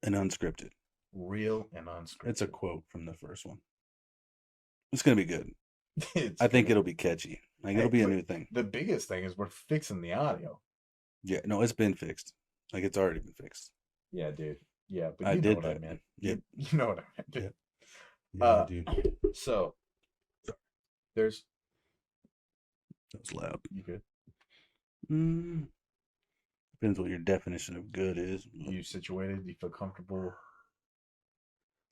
and unscripted. Real and unscripted. It's a quote from the first one. It's gonna be good. It's I think good. it'll be catchy. Like Hey, it'll be a but new thing. the biggest thing is we're fixing the audio. Yeah, no, it's been fixed. Like it's already been fixed. Yeah, dude. Yeah, but I you know did what I that. meant. Yep. You know what I meant, dude. Yep. Yeah, I do. So there's That was loud. you good? Mm, depends what your definition of good is. You situated? You feel comfortable?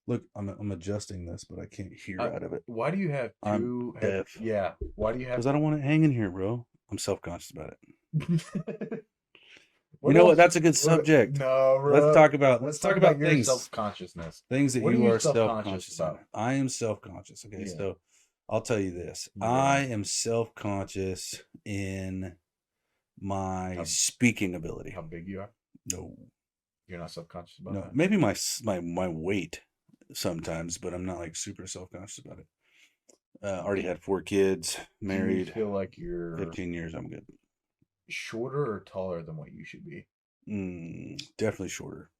Look, I'm adjusting this, but I can't hear out of it. Why do you have I'm two? deaf. Yeah. Why do you have? Because I don't want it hanging here, bro. I'm self-conscious about it. You What know what? else? That's a good What? subject. No, Let's bro. talk about Let's talk about your things self-consciousness. that What are you you are self-conscious self-conscious in. about? I am self-conscious. Okay, Yeah. so I'll tell you this. Yeah. I am self-conscious in my speaking ability. How big you are? No. You're not self-conscious about No. that? Maybe my weight sometimes, but I'm not like super self-conscious about it. Already had 4 kids, married. Do you feel like you're 15 years, I'm good. shorter or taller than what you should be? Definitely shorter.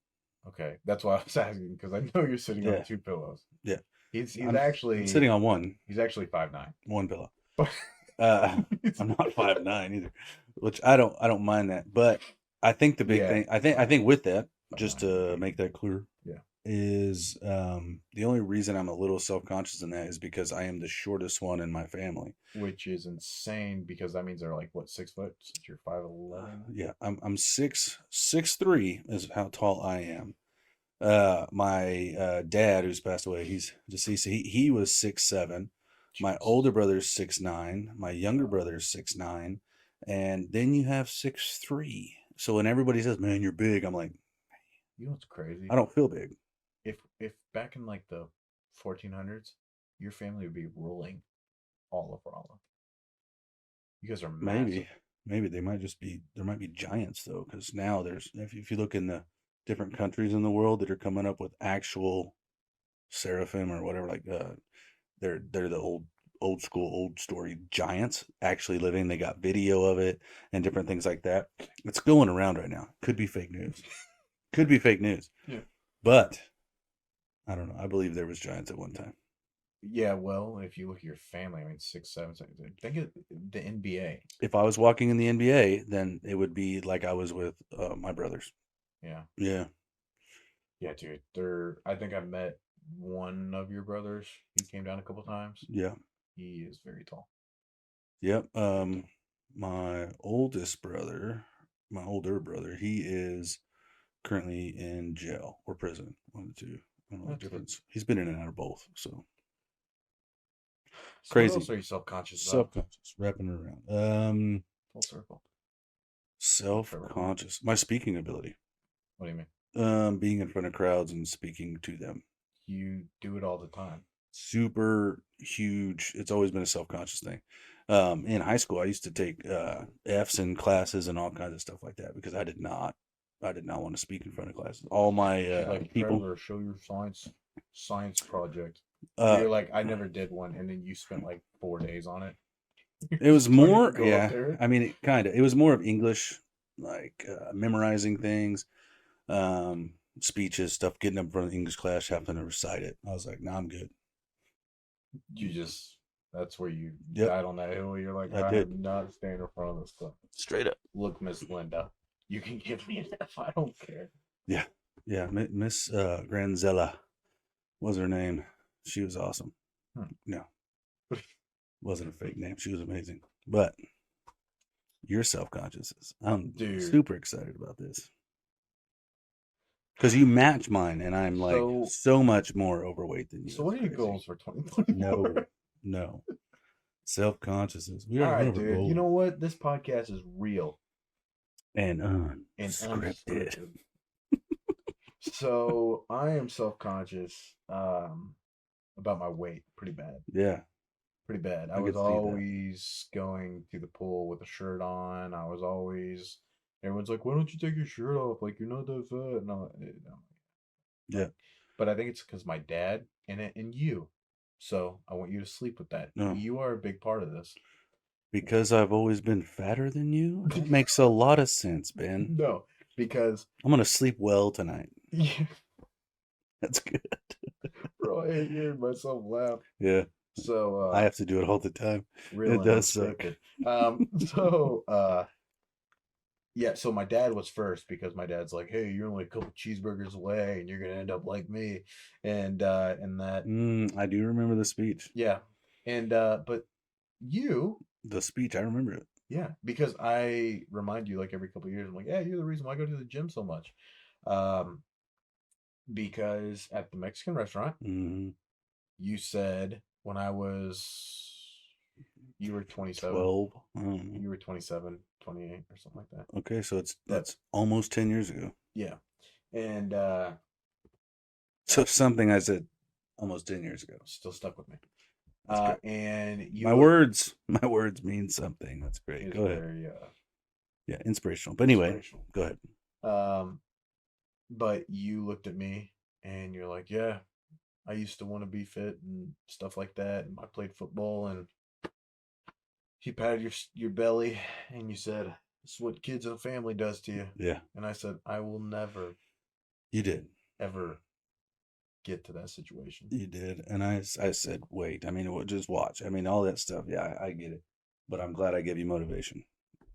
Okay, that's why I was asking because I know you're sitting on 2 pillows. Yeah. He's I'm actually sitting on one. He's actually 5'9". One pillow. But I'm not 5'9" either, which I don't mind that. But I think the big thing, I think with that, just to make that clear, yeah, is the only reason I'm a little self-conscious in that is because I am the shortest one in my family. which is insane because that means they're like what 6 foot since you're 5'11". Yeah, I'm 6'3" is how tall I am. My dad, who's passed away, he's deceased. He was 6'7". My older brother's 6'9". My younger brother's 6'9", and then you have 6'3". So when everybody says, "Man, you're big," I'm like, You know what's crazy? I don't feel big. If back in like the 1400s, your family would be ruling all of Raleigh. You guys are massive. Maybe they might just be, there might be giants though, because now there's, if you look in the different countries in the world that are coming up with actual seraphim or whatever, like they're the old school old story giants actually living. They got video of it and different things like that. It's going around right now. Could be fake news. Could be fake news. Yeah. But I don't know. I believe there was giants at one time. Yeah, well, if you look at your family, I mean, 6'7". Think of the NBA. If I was walking in the NBA, then it would be like I was with my brothers. Yeah. Yeah. Yeah, dude. I think I met one of your brothers. He came down a couple times. Yeah. He is very tall. Yep. My oldest brother, my older brother, he is currently in jail or prison. One of the two. I don't know the difference. He's been in and out of both. So crazy. What else are you self-conscious about? Self-conscious, wrapping it around. Full circle. Self-conscious. My speaking ability. What do you mean? Being in front of crowds and speaking to them. You do it all the time. Super huge. It's always been a self-conscious thing. In high school, I used to take Fs in classes and all kinds of stuff like that because I did not want to speak in front of classes. All my like people Trevor, show your science project. You're like, I never did one, and then you spent like 4 days on it. It was more, yeah. I mean, it was more of English, like memorizing things, speeches, stuff. Getting up in front of the English class, having to recite it. I was like, nah, I'm good. That's where you died on that hill. You're like, I did not stand in front of this stuff. Straight up. Look, Miss Linda, you can give me an F. I don't care. Yeah. Miss Granzella was her name. She was awesome. No, wasn't a fake name. She was amazing. But you're self-conscious. I'm super excited about this. Because you match mine, and I'm like so much more overweight than you. So what are your goals for 2024? No. Self-consciousness. All right, dude. You know what? This podcast is real. And unscripted. So I am self-conscious about my weight pretty bad. Yeah. Pretty bad. I was always going to the pool with a shirt on. I was always... Everyone's like, why don't you take your shirt off? Like, you're not that fat. No. Yeah. But I think it's because my dad and you. So I want you to sleep with that. No. You are a big part of this. Because I've always been fatter than you? That makes a lot of sense, Ben. No, because... I'm going to sleep well tonight. Yeah. That's good. Bro, I hate hearing myself laugh. Yeah, So I have to do it all the time. real It and does suck. unscripted. So yeah, so my dad was first because my dad's like, "Hey, you're only a couple cheeseburgers away, and you're gonna end up like me," and that, I do remember the speech. yeah, and but you, The speech, I remember it. yeah, because I remind you like every couple of years, I'm like, "Yeah, you're the reason why I go to the gym so much," um, because at the Mexican restaurant, Hmm. you said when I was, you were 27, 12. I don't know. you were 27, 28 or something like that. Okay, so That, that's almost 10 years ago. yeah, and So something I said almost 10 years ago. still stuck with me. That's great. And My you words, my words mean something. That's great. is Go ahead. very Yeah, inspirational. But anyway, inspirational. go ahead. Um, but you looked at me and you're like, "Yeah, I used to want to be fit and stuff like that, and I played football." And he patted your belly and you said, "This is what kids and family does to you." Yeah, And I said, "I will never you did. ever get to that situation." You did. And I said, wait, I mean, just watch. I mean, all that stuff. Yeah, I get it. But I'm glad I gave you motivation.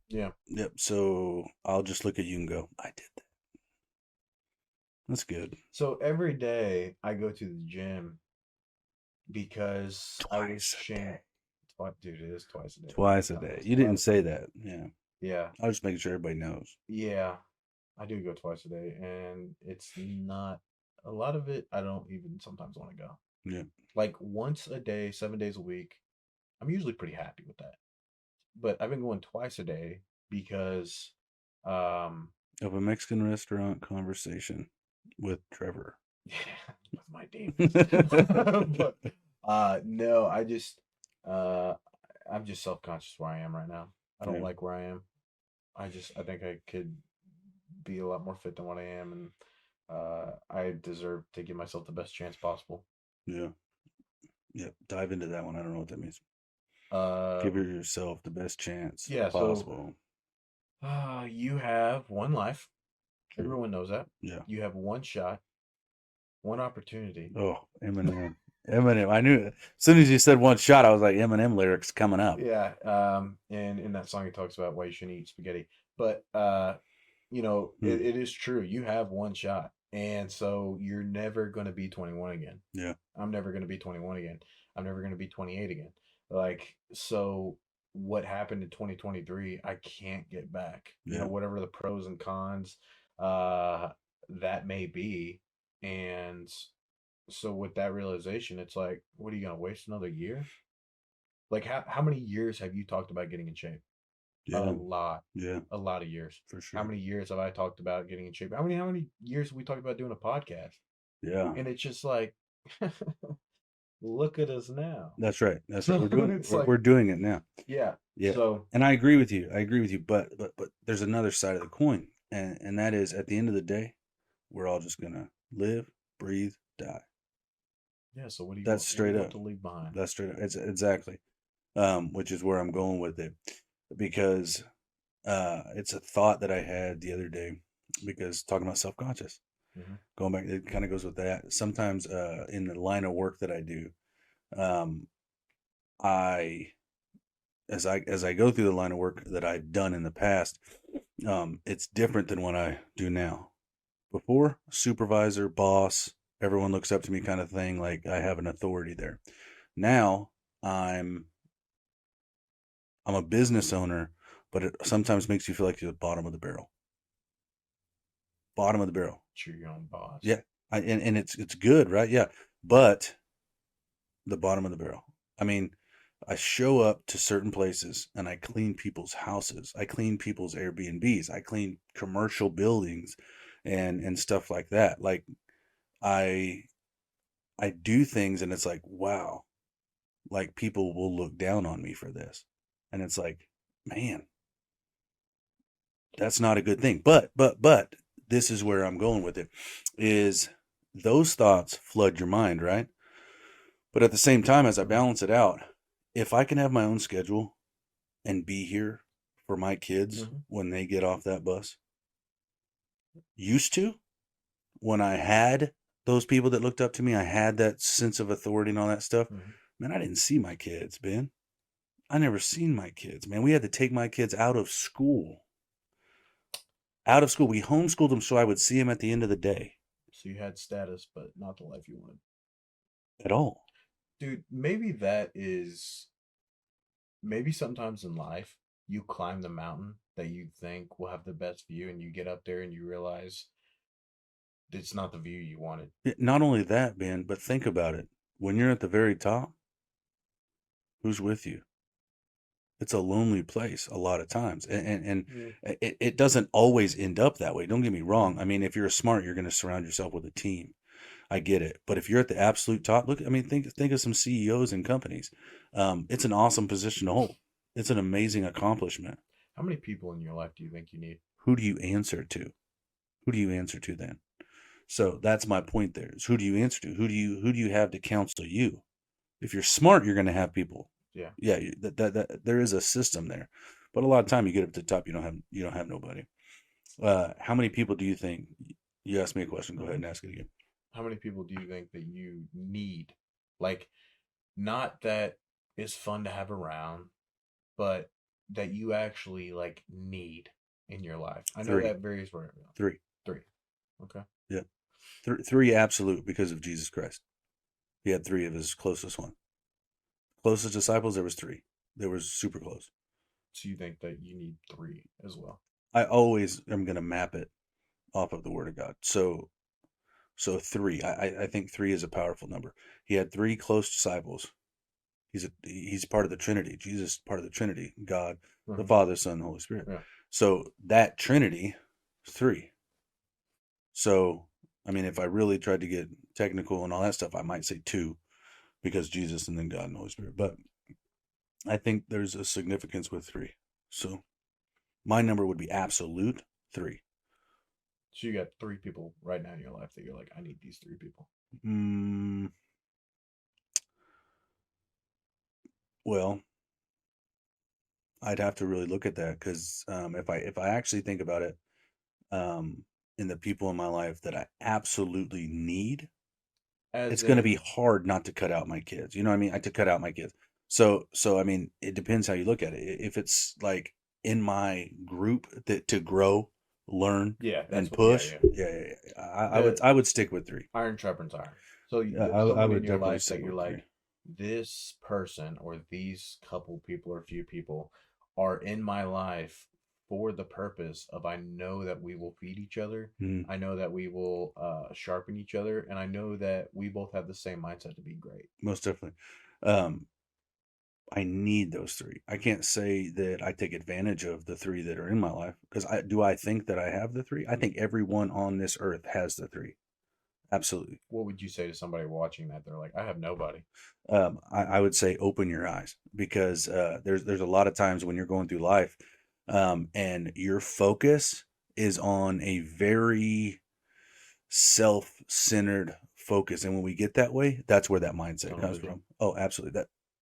Yeah. Yep. So I'll just look at you and go, I did that. That's good. So every day I go to the gym because I was Twice a ashamed. day. Dude, it is twice a day. What are you Twice a talking day. about? You A lot didn't of, say that. Yeah. yeah. I was just making sure everybody knows. Yeah, I do go twice a day, and it's not a lot of it. I don't even sometimes want to go. Yeah. Like once a day, 7 days a week. I'm usually pretty happy with that. But I've been going twice a day because, um, Of a Mexican restaurant conversation with Trevor. yeah, with my demons. But no, uh, I'm just self conscious where I am right now. I don't Yeah. like where I am. I think I could be a lot more fit than what I am, and I deserve to give myself the best chance possible. Yeah. Yeah. Dive into that one. I don't know what that means. Uh, Give yourself the best chance yeah. So, possible. you have one life. True. Everyone knows that. Yeah. You have one shot, one opportunity. Oh, Eminem. Eminem. I knew it. As soon as you said one shot, I was like, Eminem lyrics coming up. Yeah. And in that song, he talks about why you shouldn't eat spaghetti. But Hmm. it is true. You have one shot, and so you're never going to be 21 again. Yeah. I'm never going to be 21 again. I'm never going to be 28 again. Like, so what happened in 2023, I can't get back. Yeah. Whatever the pros and cons uh that may be. And so with that realization, it's like, what are you going to waste another year? Like how many years have you talked about getting in shape? A Yeah. lot. Yeah. A lot of years. For How sure. many years have I talked about getting in shape? How many years have we talked about doing a podcast? Yeah. And it's just like, look at us now. That's right. That's right. So We're doing it's we're like, doing it now. yeah. Yeah. So And I agree with you. I agree with you. But there's another side of the coin. And that is at the end of the day, we're all just gonna live, breathe, die. yeah. So what do you That's want? What do straight you want up. to leave behind? That's straight up. It's exactly. Which is where I'm going with it. Because it's a thought that I had the other day because talking about self-conscious. Hmm. Going back, it kind of goes with that. Sometimes in the line of work that I do, um, I as I go through the line of work that I've done in the past, it's different than what I do now. Before, supervisor, boss, everyone looks up to me kind of thing, like I have an authority there. Now I'm I'm a business owner, but it sometimes makes you feel like you're the bottom of the barrel. Bottom of the barrel. You're your own boss. Yeah. And it's good, right? Yeah. But the bottom of the barrel. I mean, I show up to certain places and I clean people's houses. I clean people's Airbnbs. I clean commercial buildings and stuff like that. Like I I do things and it's like, wow, like people will look down on me for this. And it's like, man, that's not a good thing. But this is where I'm going with it is those thoughts flood your mind, right? But at the same time, as I Hmm. balance it out, if I can have my own schedule and be here for my kids Hmm. when they get off that bus, used to, when I had those people that looked up to me, I had that sense of authority and all that stuff. Mm-hmm. Man, I didn't see my kids, Ben. I never seen my kids, man. We had to take my kids out of school. Out of school. We homeschooled them so I would see them at the end of the day. So you had status, but not the life you wanted. At all. Dude, maybe sometimes in life you climb the mountain that you think will have the best view, and you get up there and you realize it's not the view you wanted. Not only that, Ben, but think about it. When you're at the very top, who's with you? It's a lonely place a lot of times. And Yeah. it doesn't always end up that way. Don't get me wrong. I mean, if you're smart, you're going to surround yourself with a team. I get it. But if you're at the absolute top, look, I mean, think of some CEOs and companies. It's an awesome position to hold. It's an amazing accomplishment. How many people in your life do you think you need? Who do you answer to? Who do you answer to then? So that's my point there is who do you answer to? Who do you have to counsel you? If you're smart, you're going to have people. Yeah. Yeah, that there is a system there. But a lot of time you get up to the top, you don't have nobody. How many people do you think? You asked me a question. Go ahead Mm-hmm. and ask it again. How many people do you think that you need? Like, not that it's fun to have around, but that you actually like need in your life. I know Three, that varies for everyone. three. Three. Okay. Yeah, three absolute because of Jesus Christ. He had three of his closest one. Closest disciples, there was three. They were super close. So you think that you need three as well? I always am going to map it off of the Word of God. So three. I think three is a powerful number. He had three close disciples. He's part of the Trinity. Jesus is part of the Trinity. God, the Mm-hmm. Father, Son, and Holy Spirit. Yeah. So that Trinity, three. So I mean, if I really tried to get technical and all that stuff, I might say two, because Jesus and then God and Holy Spirit. But I think there's a significance with three. So my number would be absolute three. So you got three people right now in your life that you're like, I need these three people. Mm, well, I'd have to really look at that because if I actually think about it, um, in the people in my life that I absolutely need, As it's going to be in, hard not to cut out my kids. You know what I mean? I had to cut out my kids. So I mean, it depends how you look at it. If it's like in my group that to grow, learn, yeah, and that's what. Yeah, push, yeah. yeah. I would The I would stick with three. iron sharpens iron. So Yeah, there's I someone in would your definitely life that stick you're with three. like, this person or these couple people or few people are in my life for the purpose of, I know that we will feed each other. Mm, I know that we will sharpen each other, and I know that we both have the same mindset to be great. most definitely. Um, I need those three. I can't say that I take advantage of the three that are in my life because I think that I have the three. I think everyone on this earth has the three. Absolutely. What would you say to somebody watching that? They're like, I have nobody. I would say open your eyes because there's a lot of times when you're going through life, and your focus is on a very self-centered focus, and when we get that way, that's where that mindset Tunnel comes vision. from. Oh, absolutely.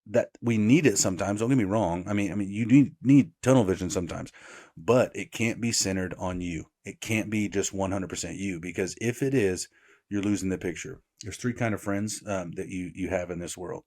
That we need it sometimes. Don't get me wrong. I mean, you need tunnel vision sometimes, but it can't be centered on you. It can't be just 100% you because if it is, you're losing the picture. There's three kind of friends that you have in this world.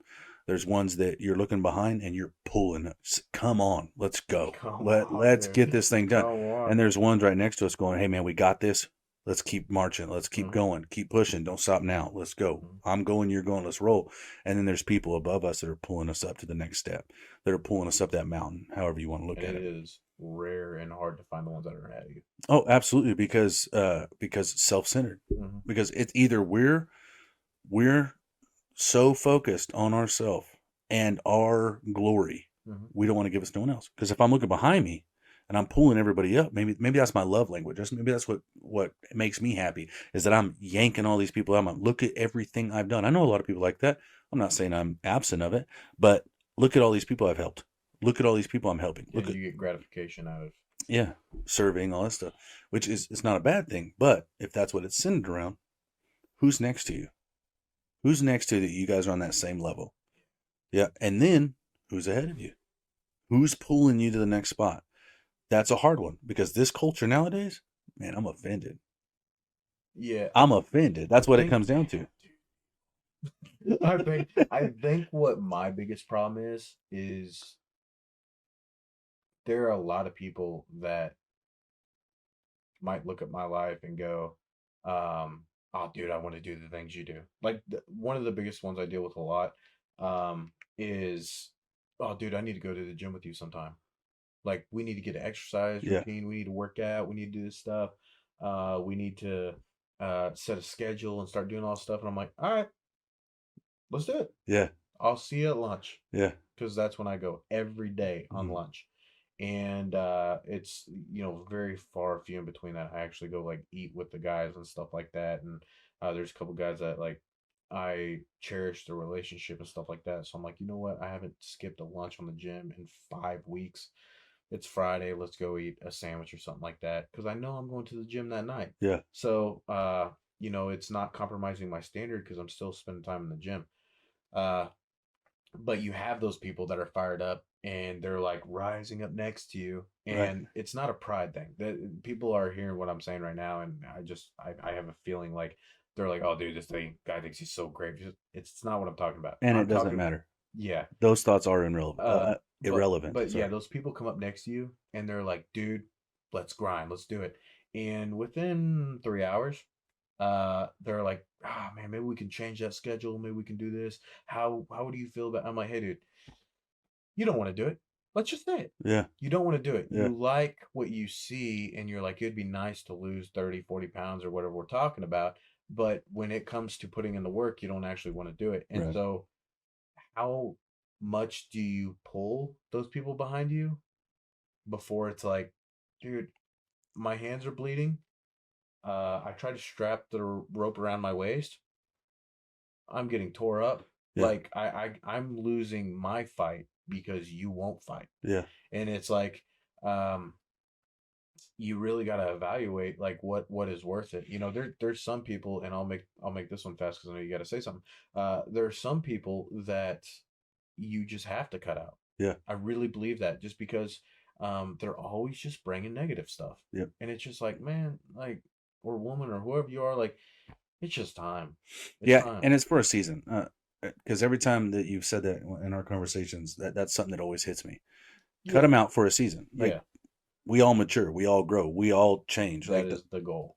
There's ones that you're looking behind and you're pulling. Come on, let's go. Come on, Let's get dude. this thing done. Come And on. there's ones right next to us going, "Hey man, we got this. Let's keep marching. Let's keep Mm-hmm. going. Keep pushing. Don't stop now. Let's go. Mm-hmm. I'm going, you're going, let's roll." And then there's people above us that are pulling us up to the next step, that are pulling us up that mountain, however you want to look And at it it. is rare and hard to find the ones that are ahead of you. Oh, absolutely, because self-centered. Mm-hmm. Because it's either we're so focused on ourselves and our glory, Mm-hmm. we don't want to give us no one else. Because if I'm looking behind me and I'm pulling everybody up, maybe that's my love language. Maybe that's what makes me happy is that I'm yanking all these people out. I'm look at everything I've done. I know a lot of people like that. I'm not saying I'm absent of it, but look at all these people I've helped. Look at all these people I'm helping. Yeah, Look at you get gratification out of. yeah, serving all that stuff, which is it's not a bad thing. But if that's what it's centered around, who's next to you? Who's next to you that you guys are on that same level? Yeah. And then who's ahead of you? Who's pulling you to the next spot? That's a hard one because this culture nowadays, man, I'm offended. Yeah, I'm offended. I That's what it think comes down to. I think what my biggest problem is there are a lot of people that might look at my life and go, "Oh, dude, I want to do the things you do." Like one of the biggest ones I deal with a lot, is, "Oh, dude, I need to go to the gym with you sometime. Like, we need to get an exercise Yeah, routine. We need to work out. We need to do this stuff. We need to set a schedule and start doing all this stuff." And I'm like, "All right, let's do it. yeah, I'll see you at lunch." yeah, Because that's when I go every day on mhm, lunch. And it's very far few in between that I actually go like eat with the guys and stuff like that. And there's a couple guys that like I cherish the relationship and stuff like that. So I'm like, you know what? I haven't skipped a lunch on the gym in 5 weeks. It's Friday. Let's go eat a sandwich or something like that because I know I'm going to the gym that night. yeah, So it's not compromising my standard because I'm still spending time in the gym. Uh, but you have those people that are fired up and they're like rising up next to you, right. and it's not a pride thing. That people are hearing what I'm saying right now, and I have a feeling like they're like, "Oh, dude, this guy thinks he's so great." It's not what I'm talking about. And it I'm doesn't talking, matter. yeah. Those thoughts are irrelevant. But Irrelevant. yeah, Sorry. those people come up next to you and they're like, "Dude, let's grind, let's do it." And within 3 hours, they're like, "Ah, man, maybe we can change that schedule. Maybe we can do this. How do you feel about?" I'm like, "Hey, dude, you don't want to do it. Let's just say it. Yeah, You don't want to do it. yeah, You like what you see, and you're like, it'd be nice to lose 30, 40 pounds or whatever we're talking about. But when it comes to putting in the work, you don't actually want to do it." And right. so, how much do you pull those people behind you before it's like, dude, my hands are bleeding. I tried to strap the rope around my waist. I'm getting tore up. Yeah, Like I'm losing my fight because you won't fight. yeah, And it's like, um, you really got to evaluate like what is worth it. There's some people, and I'll make this one fast because I know you got to say something. There are some people that you just have to cut out. yeah, I really believe that just because they're always just bringing negative stuff, yeah. and it's just like, man, like, or woman or whoever you are, like, it's just time. It's Yeah, time. and it's for a season. Because every time that you've said that in our conversations, that's something that always hits me. Cut Yeah, them out for a season. Like yeah, we all mature, we all grow, we all change. that is the goal.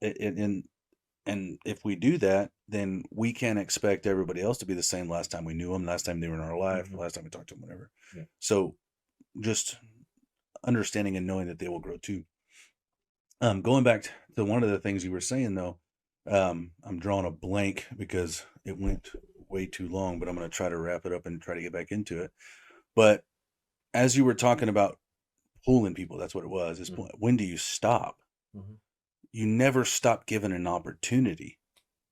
And if we do that, then we can't expect everybody else to be the same last time we knew them, last time they were in our life, Hmm. last time we talked to them, whatever. Yeah. So just understanding and knowing that they will grow too. Going back to one of the things you were saying though, I'm drawing a blank because it went way too long, but I'm going to try to wrap it up and try to get back into it. But as you were talking about pulling people, that's what it was. Is Hmm. when do you stop? Hmm. You never stop given an opportunity.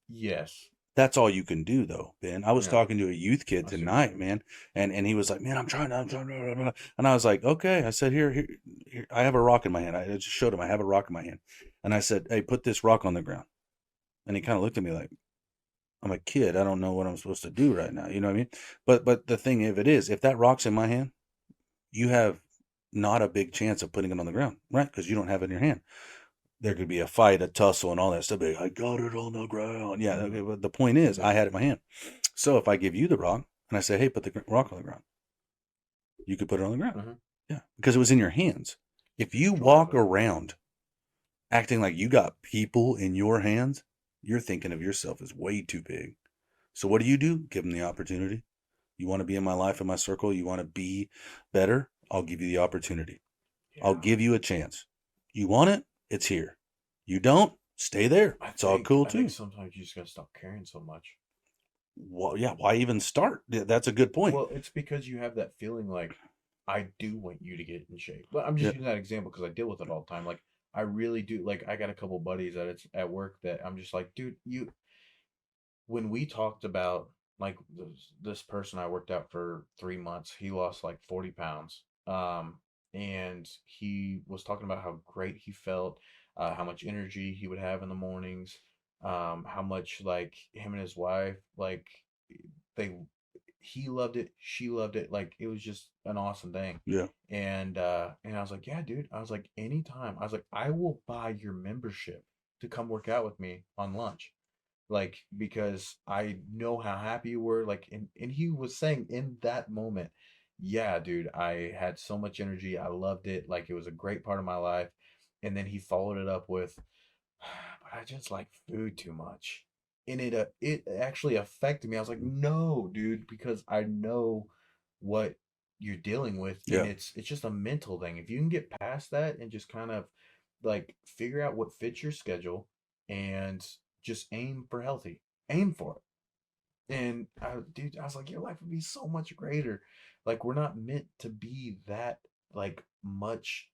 Yes. That's all you can do, though, Ben. I was Yeah. talking to a youth kid I see what you tonight, mean. man, and he was like, "Man, I'm trying," blah, blah, blah." And I was like, "Okay." I said, Here, I have a rock in my hand." I just showed him I have a rock in my hand, and I said, "Hey, put this rock on the ground." And he kind of looked at me like, "I'm a kid. I don't know what I'm supposed to do right now." You know what I mean? But the thing of it is, if that rock's in my hand, you have not a big chance of putting it on the ground, right? Because you don't have it in your hand. There could be a fight, a tussle, and all that stuff. But I got it on the ground. Yeah. Hmm. Okay, but the point is, Yeah. I had it in my hand. So if I give you the rock and I say, "Hey, put the rock on the ground," you could put it on the ground. Hmm. Yeah, because it was in your hands. If You you control of walk it. around acting like you got people in your hands, you're thinking of yourself as way too big. So what do? Give them the opportunity. You want to be in my life, in my circle. You want to be better. I'll give you the opportunity. I'll Yeah. give you a chance. You want it? It's here. You don't? Stay there. I It's all think cool I think too. sometimes you just gotta stop caring so much. Well, yeah. Why even start? That's a good point. Well, it's because you have that feeling like I do want you to get in shape. But I'm just Yeah. using that example because I deal with it all the time. Like I really do. Like I got a couple buddies that it's at work that I'm just like, dude, you. When we talked about like this person I worked out for 3 months, he lost like 40 pounds. And he was talking about how great he felt, how much energy he would have in the mornings, how much like him and his wife like they he loved it, she loved it, like it was just an awesome thing. Yeah. And I was like, yeah, dude. I was like, anytime. I was like, I will buy your membership to come work out with me on lunch. Like, because I know how happy you were. Like, and he was saying in that moment, yeah, dude, I had so much energy. I loved it. Like, it was a great part of my life. And then he followed it up with, but I just like food too much. And it actually affected me. I was like, no, dude, because I know what you're dealing with, and Yeah. it's just a mental thing. If you can get past that and just kind of like figure out what fits your schedule and just aim for healthy, aim for it. And dude, I was like, your life would be so much greater. Like, we're not meant to be that like much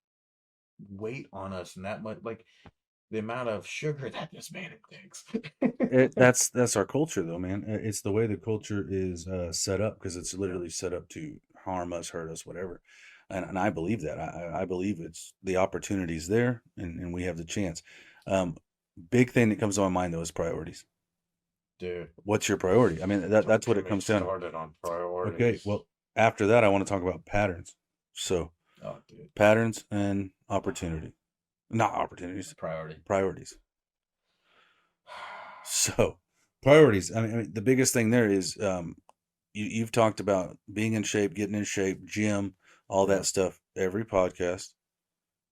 weight on us and that much like the amount of sugar that this man takes. That's our culture, though, man. It's the way the culture is set up because it's Yeah, literally set up to harm us, hurt us, whatever. And I believe that. I believe it's the opportunity's there, and we have the chance. Um, Big thing that comes to my mind though is priorities. dude. What's your priority? I mean, Don't that's what get it me comes down to. started on Okay, priorities. well, after that, I want to talk about patterns. So, Oh, dude. patterns and opportunity, not opportunities, Priority. priorities. So, priorities. I mean, the biggest thing there is you've talked about being in shape, getting in shape, gym, all Yeah. that stuff. Every podcast,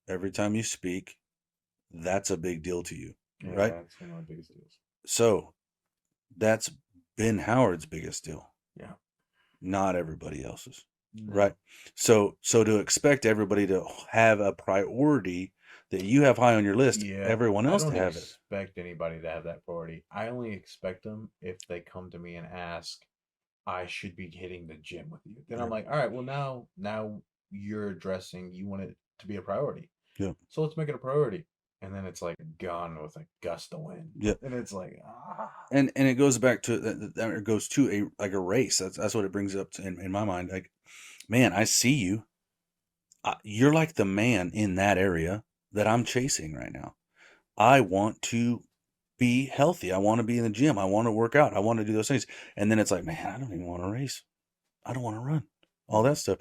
every time you speak, that's a big deal to you, right? Yeah, it's one of my biggest deals. So, that's Ben Howard's biggest deal, Yeah. not everybody else's, right? No. So to expect everybody to have a priority that you have high on your list, Yeah. everyone I else to don't have it. expect anybody to have that priority. I only expect them if they come to me and ask, I should be hitting the gym with you. Then I'm Yeah, like, all right, well now you're addressing you want it to be a priority. yeah, So let's make it a priority. And then it's like gone with a gust of wind. yeah. And it's like, ah. And it goes back to it goes to a like a race. That's what it brings up to, in my mind. Like, man, I see you. You're like the man in that area that I'm chasing right now. I want to be healthy. I want to be in the gym. I want to work out. I want to do those things. And then it's like, man, I don't even want to race. I don't want to run. All Mm, that stuff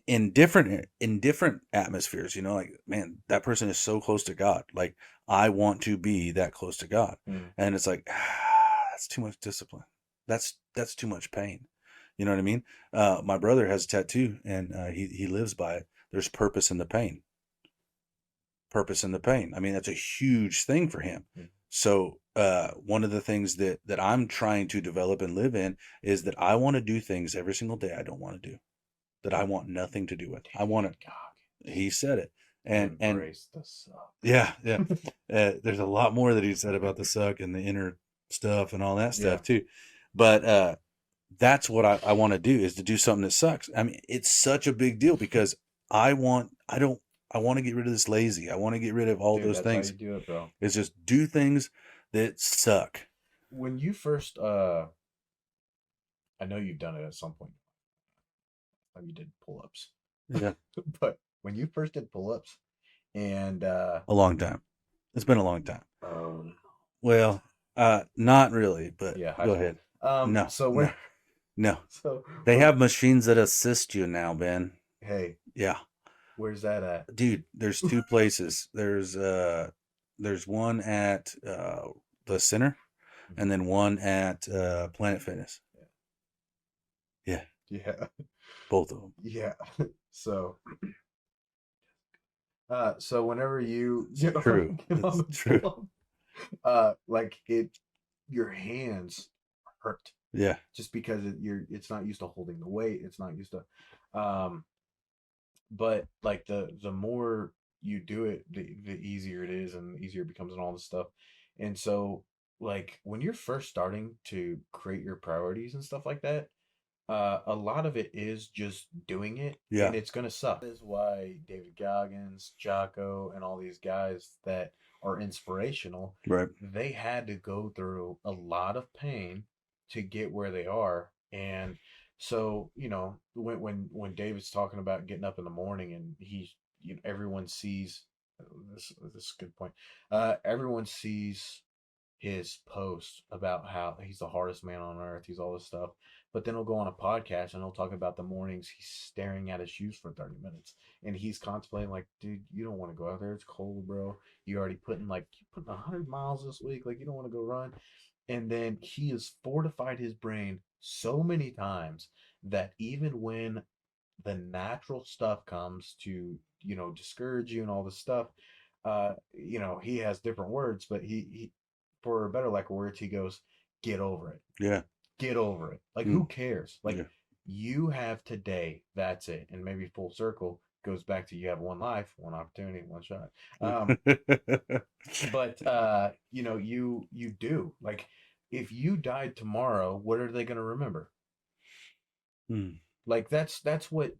in different atmospheres. Like, man, that person is so close to God. Like, I want to be that close to God. mm, And it's like, that's too much discipline. That's too much pain. You know what I mean? My brother has a tattoo, and he lives by it. There's purpose in the pain. Purpose in the pain. I mean, that's a huge thing for him. mm. So one of the things that I'm trying to develop and live in is that I want to do things every single day I don't want to do, that I want nothing to do with. I want David to. Goggins. He said it, and Embrace the suck. yeah, yeah. There's a lot more that he said about the suck and the inner stuff and all that Yeah. stuff too. But that's what I want to do, is to do something that sucks. I mean, it's such a big deal because I don't, I want to get rid of this lazy. I want to get rid of all Dude, those that's how you things. do it, bro. It's just do things that suck. When you first I know you've done it at some point. You did pull-ups. Yeah, But when you first did pull-ups and a long time. It's been a long time. oh Well, not really, but yeah, high go school. ahead. No, So when no, no. so They when have machines that assist you now, Ben. hey, Yeah. where's that at? Dude, there's two places. There's one at the center, and then one at Planet Fitness. Yeah, Yeah. both of them. Yeah. So so whenever you It's get true. on It's the true. pull-up, like your hands hurt Yeah, just because it's not used to holding the weight, it's not used to but like the more you do it, the easier it is and the easier it becomes and all this stuff. And so like when you're first starting to create your priorities and stuff like that, a lot of it is just doing it, yeah, and it's gonna suck. That is why David Goggins, Jocko, and all these guys that are inspirational, right. they had to go through a lot of pain to get where they are. And so, when David's talking about getting up in the morning and everyone sees this is a good point. Everyone sees his post about how he's the hardest man on earth. He's all this stuff. But then he'll go on a podcast and he'll talk about the mornings he's staring at his shoes for 30 minutes. And he's contemplating, like, dude, you don't want to go out there. It's cold, bro. You already you putting 100 miles this week. Like, you don't want to go run. And then he has fortified his brain so many times that even when the natural stuff comes to, discourage you and all this stuff, he has different words, but he for a better lack of words, he goes, get over it. Yeah. Get over it. Like, who Mm. cares? Like, Yeah. you have today, that's it. And maybe full circle goes back to, you have one life, one opportunity, one shot. But you do. Like, if you died tomorrow, what are they going to remember? Mm. Like, that's what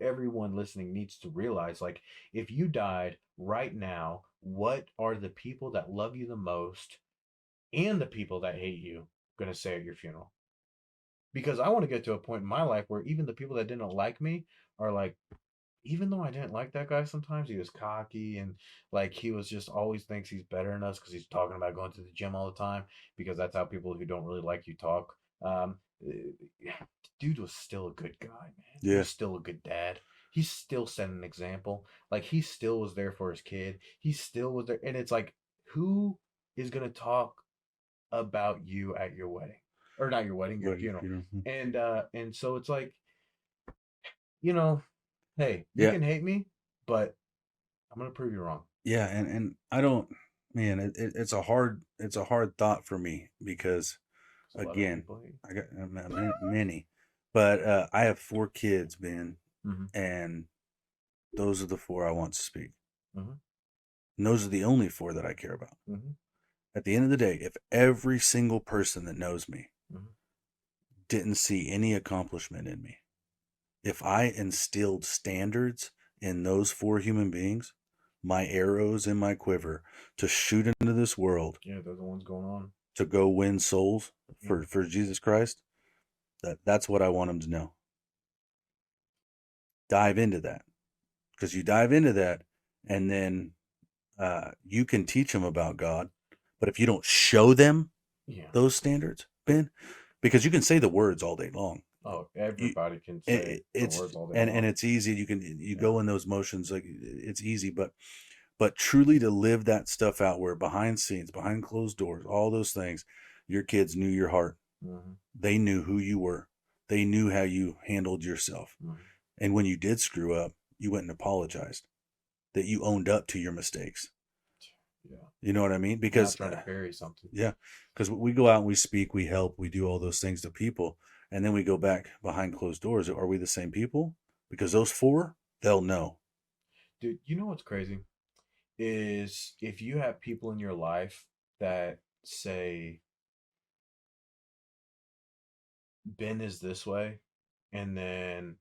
everyone listening needs to realize. Like, if you died right now, what are the people that love you the most and the people that hate you going to say at your funeral? Because I want to get to a point in my life where even the people that didn't like me are like, even though I didn't like that guy sometimes, he was cocky and, like, he was just always thinks he's better than us because he's talking about going to the gym all the time, because that's how people who don't really like you talk. Dude was still a good guy, man. He Yeah. was still a good dad. He still set an example. Like, he still was there for his kid. He still was there. And it's like, who is going to talk about you at your wedding? Or not your wedding, your But funeral. you know. And so it's like, you know, hey, you Yeah. can hate me, but I'm gonna prove you wrong. Yeah. And I don't, man, it's a hard thought for me because, There's a lot of again, people hate. I got many, but I have 4 kids, Ben, Mm-hmm. and those are the 4 I want to speak. Mm-hmm. And those are the only 4 that I care about. Mm-hmm. At the end of the day, if every single person that knows me Mm-hmm. didn't see any accomplishment in me, if I instilled standards in those 4 human beings, my arrows in my quiver to shoot into this world Yeah, they're the ones going on. to go win souls Yeah. for Jesus Christ, that's what I want them to know. Dive into that, because you dive into that, and then you can teach them about God, but if you don't show them Yeah. those standards, Ben, because you can say the words all day long. Oh, You, everybody can say the it's words all day and long. it's easy. You Yeah. go in those motions, like it's easy, but truly to live that stuff out, where behind scenes, behind closed doors, all those things, your kids knew your heart. Mm-hmm. They knew who you were. They knew how you handled yourself. Mm-hmm. And when you did screw up, you went and apologized. That you owned up to your mistakes. Yeah. You know what I mean? You're not Because trying to bury something. yeah, because we go out and we speak, we help, we do all those things to people, and then we go back behind closed doors. Are we the same people? Because those 4, they'll know. Dude, you know what's crazy? Is if you have people in your life that say, Ben is this way, and then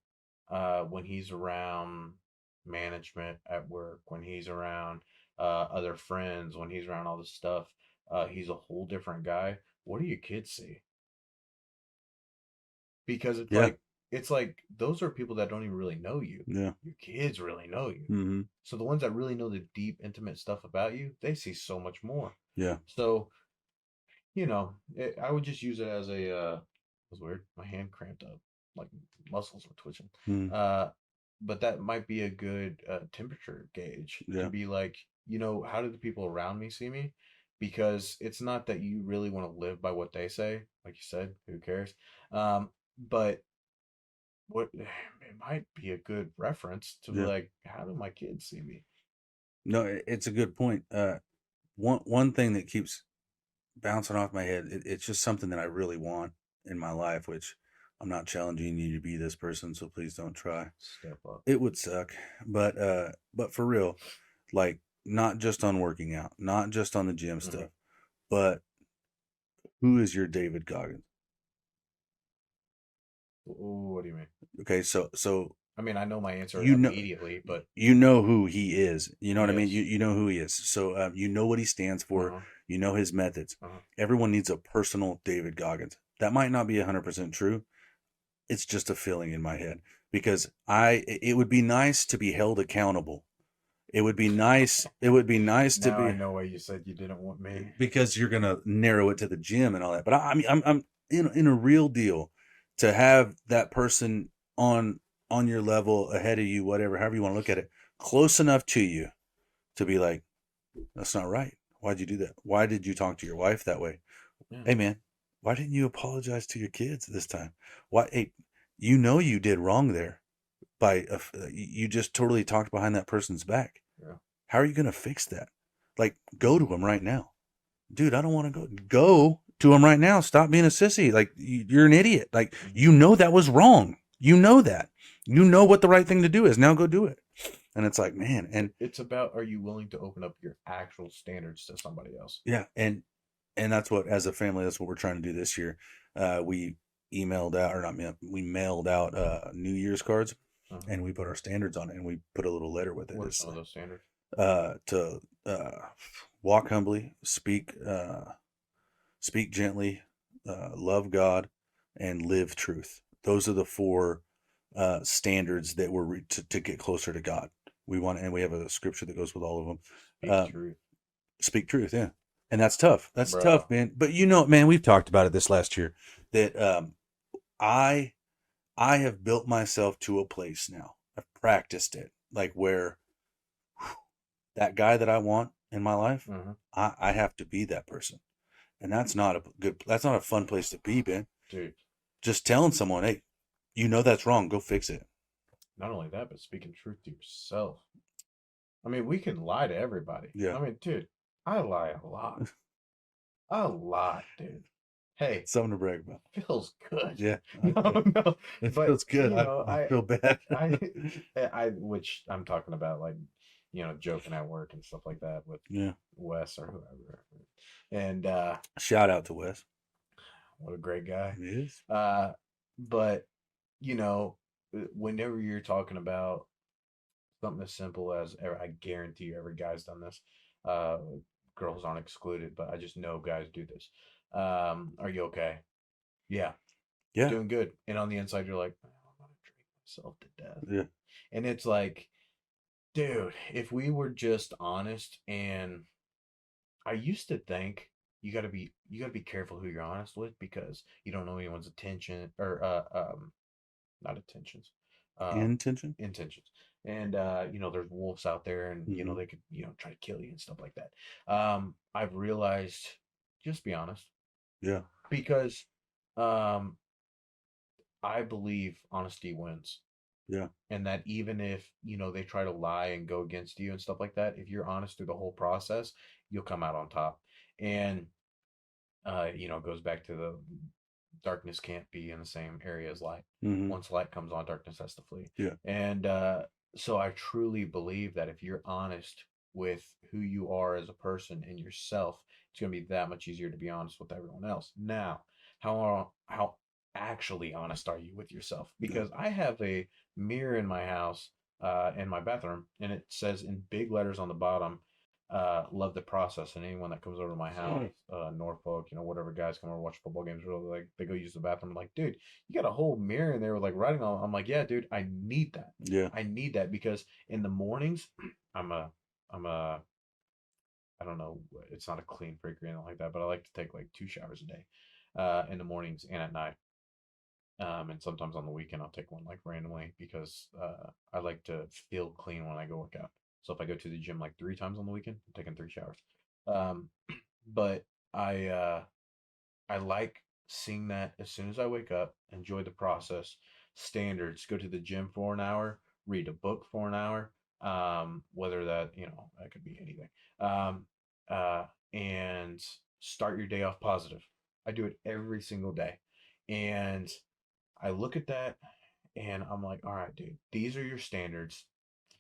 when he's around management at work, when he's around other friends, when he's around all this stuff, he's a whole different guy. What do your kids see? Because Yeah, it's like those are people that don't even really know you. yeah, Your kids really know you. mm-hmm. So the ones that really know the deep, intimate stuff about you, they see so much more. Yeah, So I would just use it as a. It was weird. My hand cramped up, like muscles were twitching. mm, Uh, but that might be a good temperature gauge to yeah, be like, how do the people around me see me? Because it's not that you really want to live by what they say, like you said, who cares? But what it might be a good reference to be yeah. like, how do my kids see me? No, it's a good point. One thing that keeps bouncing off my head, it's just something that I really want in my life, which I'm not challenging you to be this person, so please don't try. Step up. It would suck, but for real, like, not just on working out, not just on the gym Hmm. stuff, but who is your David Goggins? Ooh, what do you mean? Okay, so I mean, I know my answer you know immediately, but you know who he is. You know what I mean? yes. You know who he is. So you know what he stands for. Uh-huh. You know his methods. Uh-huh. Everyone needs a personal David Goggins. That might not be 100% true. It's just a feeling in my head, because it would be nice to be held accountable It would be nice. It would be nice to Now I be know why you said you didn't want me. because you're gonna narrow it to the gym and all that. But I mean, I'm in a real deal to have that person on on your level, ahead of you, whatever, however you want to look at it, close enough to you to be like, that's not right. Why'd you do that? Why did you talk to your wife that way? Yeah. Hey man, why didn't you apologize to your kids this time? Why? Hey, you know you did wrong there by you just totally talked behind that person's back. Yeah. How are you going to fix that? Like, go to him right now. Dude, I don't want to go. Go to him right now. Stop being a sissy. Like, you're an idiot. Like, Mhm. you know that was wrong. You know that. You know what the right thing to do is. Now go do it. And it's like, man, and It's about, are you willing to open up your actual standards to somebody else? yeah, and that's what, as a family, that's what we're trying to do this year. We emailed out, or not, we mailed out New Year's cards, Uh-huh. and we put our standards on it, and we put a little letter with it. What are It's some of those standards? to walk humbly, speak gently, love God, and live truth. Those are the four standards that we're to get closer to God. We want, and we have a scripture that goes with all of them. Speak truth, Speak truth, yeah, and that's tough. That's bro. tough, man. But you know, man, we've talked about it this last year that I I have built myself to a place now. I've practiced it, like where that guy that I want in my life, Mm-hmm. I have to be that person. And that's not a good, that's not a fun place to be, Ben. Dude, Just telling someone, hey, you know that's wrong, go fix it. not only that, but speaking truth to yourself. I mean, we can lie to everybody. Yeah. I mean, dude, I lie a lot. A lot, dude. Hey, Something to brag about. feels good. Yeah. No, no. It But feels good. I I feel bad. I which I'm talking about, like, joking at work and stuff like that with Yeah. Wes or whoever. And Shout out to Wes. what a great guy. He is. But whenever you're talking about something as simple as, I guarantee you every guy's done this. Uh, Girls aren't excluded, but I just know guys do this. Are you okay? Yeah, Yeah. doing good. And on the inside, you're like, "Man, I'm gonna drink myself to death." Yeah. And it's like, dude, if we were just honest, and I used to think you gotta be careful who you're honest with, because you don't know anyone's attention, or not attentions, uh, Intention. intentions. And there's wolves out there, and Mm-hmm. they could try to kill you and stuff like that. I've realized, just be honest, Yeah. because um, I believe honesty wins, Yeah. and that even if they try to lie and go against you and stuff like that, if you're honest through the whole process, you'll come out on top. And it goes back to the darkness can't be in the same area as light. Mm-hmm. Once light comes on, darkness has to flee. Yeah. And so I truly believe that if you're honest with who you are as a person and yourself, it's going to be that much easier to be honest with everyone else. Now, how actually honest are you with yourself? Yeah. Because I have a mirror in my house, in my bathroom, and it says in big letters on the bottom, love the process. And anyone that comes over to my house, Norfolk, whatever guys come over to watch football games, really, like, they go use the bathroom. I'm like, dude, you got a whole mirror in there with, like, writing on. I'm like, yeah, dude, I need that. Yeah. I need that, because in the mornings, I'm a, I'm a, I don't know, it's not a clean freak or anything like that, but I like to take like 2 showers a day, in the mornings and at night. And sometimes on the weekend I'll take one, like, randomly, because I like to feel clean when I go work out. So if I go to the gym like 3 times on the weekend, I'm taking 3 showers. Um, but I like seeing that as soon as I wake up, enjoy the process. Standards: go to the gym for an hour, read a book for an hour, whether that could be anything. Um, and start your day off positive. I do it every single day, and I look at that, and I'm like, all right, dude, these are your standards.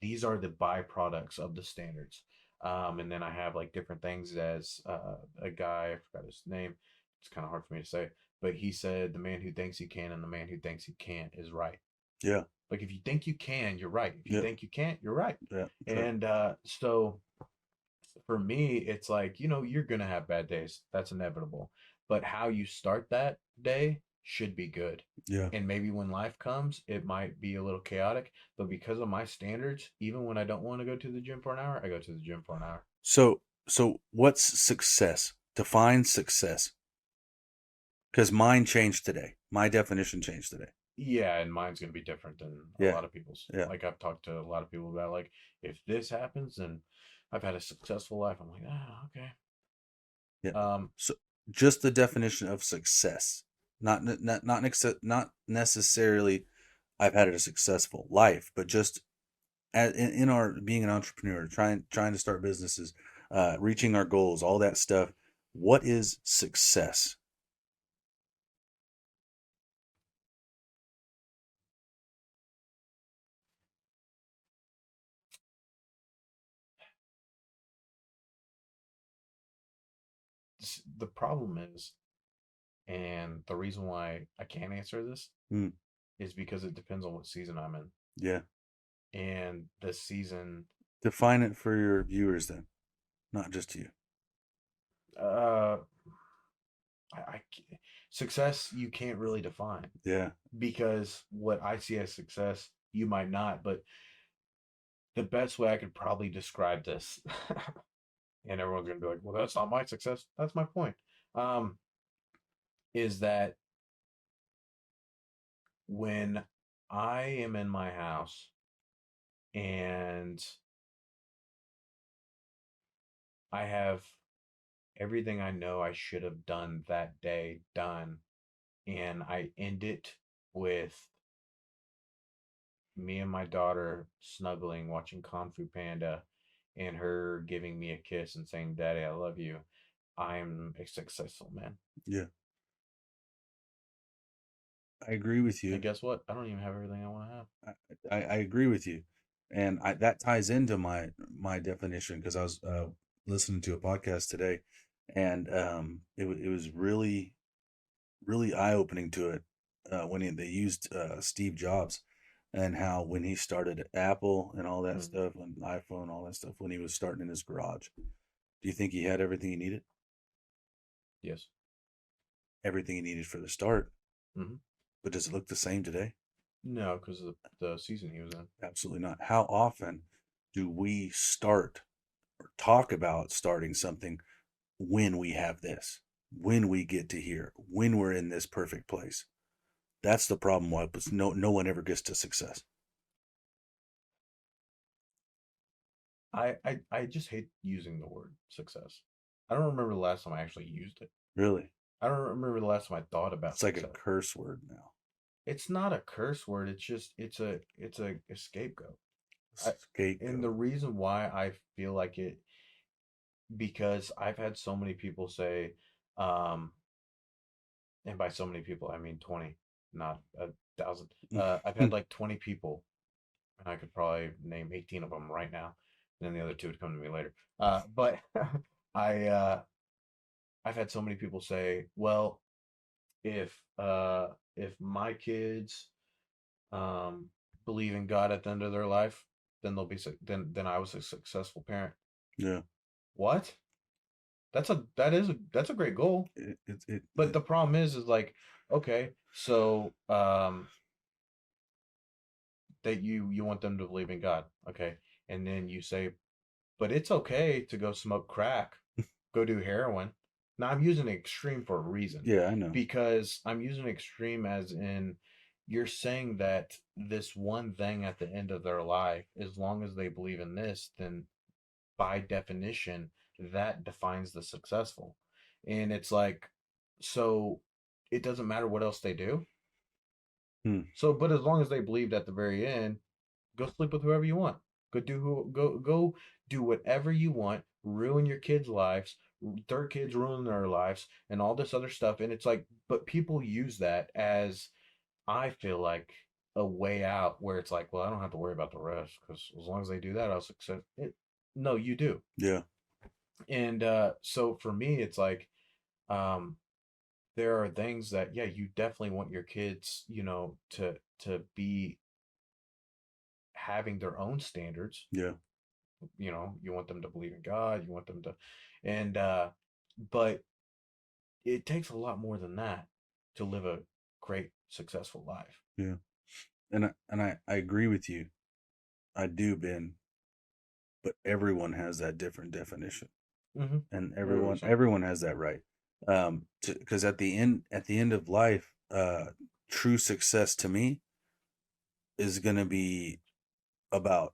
These are the byproducts of the standards. And then I have, like, different things, as a guy, I forgot his name. It's kind of hard for me to say, but he said, the man who thinks he can and the man who thinks he can't is right. Yeah. Like, if you think you can, you're right. If you Yeah. think you can't, you're right. Yeah. True. And so for me, it's like, you're going to have bad days. That's inevitable. But how you start that day should be good. Yeah. And maybe when life comes, it might be a little chaotic, but because of my standards, even when I don't want to go to the gym for an hour, I go to the gym for an hour. So what's success? Define success. Because mine changed today. My definition changed today. Yeah, and mine's going to be different than a Yeah. lot of people's. Yeah. Like I've talked to a lot of people about like if this happens then I've had a successful life. I'm like, ah, okay. Yeah. Um, So just the definition of success. Not necessarily I've had a successful life, but just in our being an entrepreneur, trying to start businesses, reaching our goals, all that stuff. What is success? the problem is, and the reason why I can't answer this Hmm. is because it depends on what season I'm in. Yeah. And this season, Define it for your viewers then, not just you. uh, success you can't really define Yeah. because what I see as success, you might not. But the best way I could probably describe this, and everyone's gonna be like, "Well, that's not my success." That's my point. Um, is that when I am in my house and I have everything I know I should have done that day done, and I end it with me and my daughter snuggling, watching Kung Fu Panda, and her giving me a kiss and saying, "Daddy, I love you." I'm a successful man. Yeah. I agree with And you. guess what? I don't even have everything I want to have. I agree with you, and that ties into my definition because I was listening to a podcast today, and it was really eye opening to it when they used Steve Jobs and how when he started Apple and all that Mm, stuff and iPhone all that stuff when he was starting in his garage. Do you think he had everything he needed? yes. Everything he needed for the start, Hmm. but does it look the same today? No, because of the season he was in. Absolutely not. How often do we start or talk about starting something when we have this, when we get to here, when we're in this perfect place? That's the problem. Why no one ever gets to success. I just hate using the word success. I don't remember the last time I actually used it. Really, I don't remember the last time I thought about it's like a success. curse word now. It's not a curse word. It's just it's a scapegoat. I and the Scapegoat. reason why I feel like it because I've had so many people say, um, and by so many people I mean 20, not 1,000. I've had like 20 people, and I could probably name 18 of them right now. And then the other two would come to me later. But I I've had so many people say, well, if uh if my kids um believe in God at the end of their life, then they'll be then I was a successful parent. Yeah. What? That's a great goal. But It the problem is like, okay, so that you want them to believe in God, okay, and then you say, but it's okay to go smoke crack, go do heroin. Now I'm using extreme for a reason, yeah, I know. because I'm using extreme as in you're saying that this one thing at the end of their life, as long as they believe in this, then by definition, that defines the successful. And it's like, so it doesn't matter what else they do. Hmm. So, but as long as they believed at the very end, go sleep with whoever you want. Go do whatever you want. Ruin your kids' lives. Their kids ruin their lives, and all this other stuff. And it's like, but people use that as I feel like a way out where it's like, well, I don't have to worry about the rest because as long as they do that, I'll succeed. No, you do. Yeah. And so for me, it's like um, there are things that yeah, you definitely want your kids, to be having their own standards. Yeah. You want them to believe in God, you want them to, and but it takes a lot more than that to live a great, successful life. Yeah. And I agree with you. I do, Ben, but everyone has that different definition. Mm-hmm. And Everybody saying, everyone has that right. Because at the end of life, true success to me is going to be about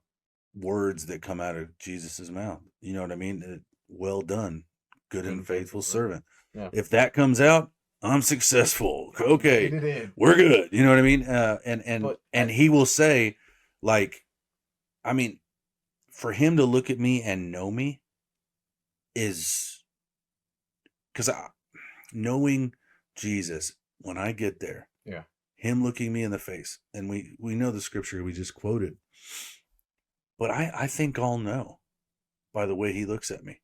words that come out of Jesus's mouth. You know what I mean? Well done, good good and and faithful faithful servant. servant. Yeah, If that comes out, I'm successful. I made Okay, it in. we're good. You know what I mean? But And he will say, like, I mean, for him to look at me and know me is because knowing Jesus when I get there, yeah, him looking me in the face, and we know the scripture we just quoted, but I think I'll know by the way he looks at me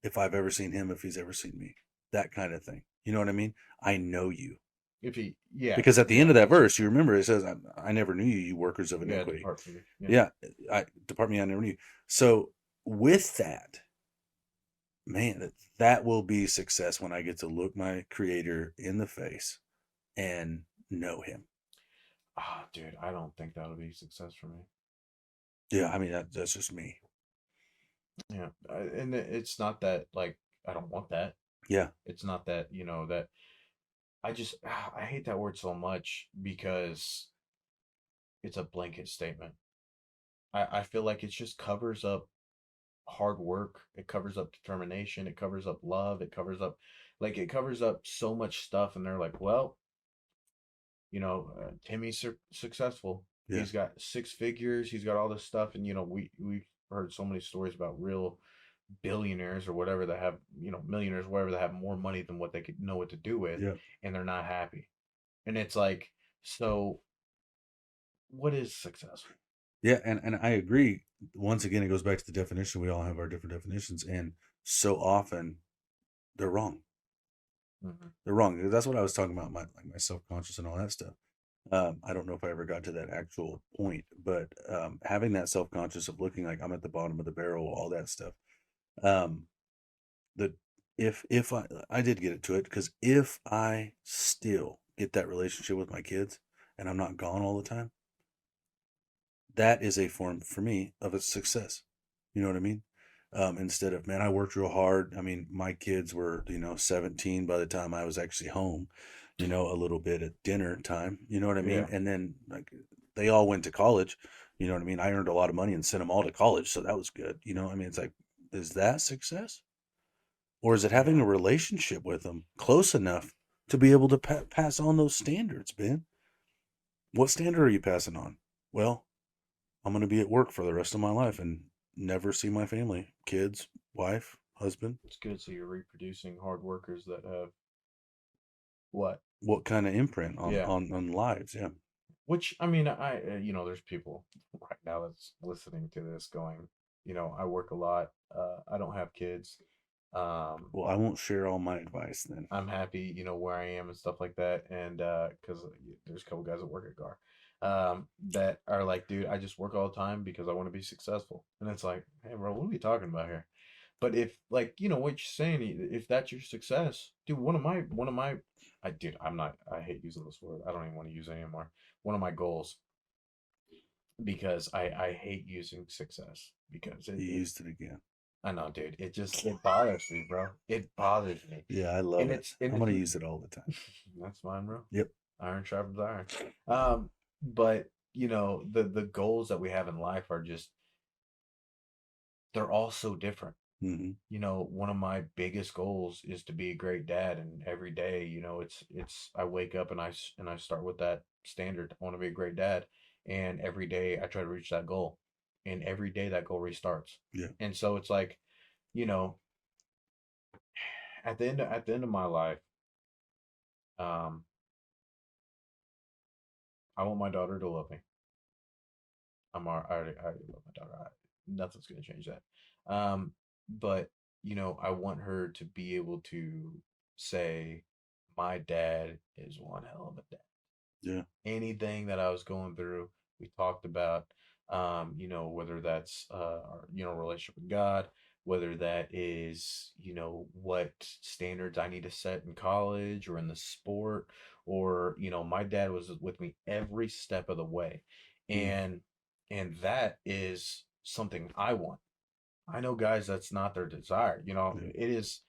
if I've ever seen him, if he's ever seen me, that kind of thing. You know what I mean? I know you. if he, yeah, Because at the yeah, end of that because verse, you remember it says, I never knew you, you workers of yeah, iniquity. depart from me. Yeah. Yeah, I depart me, I never knew you. So with that, man, that will be success when I get to look my creator in the face and know him. Ah, dude, I don't think that'll be success for me. Yeah, I mean that's just me. Yeah, and it's not that like I don't want that. Yeah, It's not that that I just I hate that word so much because it's a blanket statement. I feel like it just covers up hard work. It covers up determination. It covers up love. It covers up so much stuff. And they're like, well, Timmy's successful. yeah, He's got six figures. He's got all this stuff. And we've heard so many stories about real billionaires or whatever that have millionaires, whatever, that have more money than what they could know what to do with, yeah, and they're not happy. And it's like, so what is successful? yeah. And I agree. Once again, it goes back to the definition. We all have our different definitions, and so often they're wrong. Mm-hmm. They're wrong. That's what I was talking about, my self conscious and all that stuff. I don't know if I ever got to that actual point, but having that self conscious of looking like I'm at the bottom of the barrel, all that stuff. Um, the if I did get it to it because if I still get that relationship with my kids and I'm not gone all the time, that is a form for me of a success. You know what I mean? Instead of, man, I worked real hard. I mean, my kids were, 17 by the time I was actually home, a little bit at dinner time. You know what I mean? Yeah, And then like they all went to college. You know what I mean? I earned a lot of money and sent them all to college. So that was good. I mean, it's like, is that success? Or is it having yeah, a relationship with them close enough to be able to pass on those standards, Ben? What standard are you passing on? Well, I'm going to be at work for the rest of my life and never see my family, kids, wife, husband. it's good. So you're reproducing hard workers that have what? What kind of imprint on Yeah. lives? Yeah. Which I mean, there's people right now that's listening to this going, I work a lot. I don't have kids. Well, I won't share all my advice then. I'm happy, where I am and stuff like that. And because there's a couple guys that work at Gar, that are like, dude, I just work all the time because I want to be successful. And it's like, hey, bro, what are we talking about here? But if like what you're saying, if that's your success, dude, dude, I hate using this word. I don't even want to use it anymore. One of my goals, because I hate using success because You it used it again. I know, dude. It bothers me, bro. It bothers me, Yeah, I love and it. and I'm it's going to use it all the time. that's fine, bro. Yep. Iron sharpens iron. But the goals that we have in life are just they're all so different. Hmm. One of my biggest goals is to be a great dad, and every day, it's I wake up and I start with that standard. I want to be a great dad, and every day I try to reach that goal, and every day that goal restarts. Yeah. And so it's like, you know, at the end of my life, um, I want my daughter to love me. I already love my daughter. Nothing's gonna change that. But I want her to be able to say, "My dad is one hell of a dad." Yeah. Anything that I was going through, we talked about. Whether that's our relationship with God, whether that is, what standards I need to set in college or in the sport, or, my dad was with me every step of the way. Mm, And that is something I want. I know guys that's not their desire. yeah, It is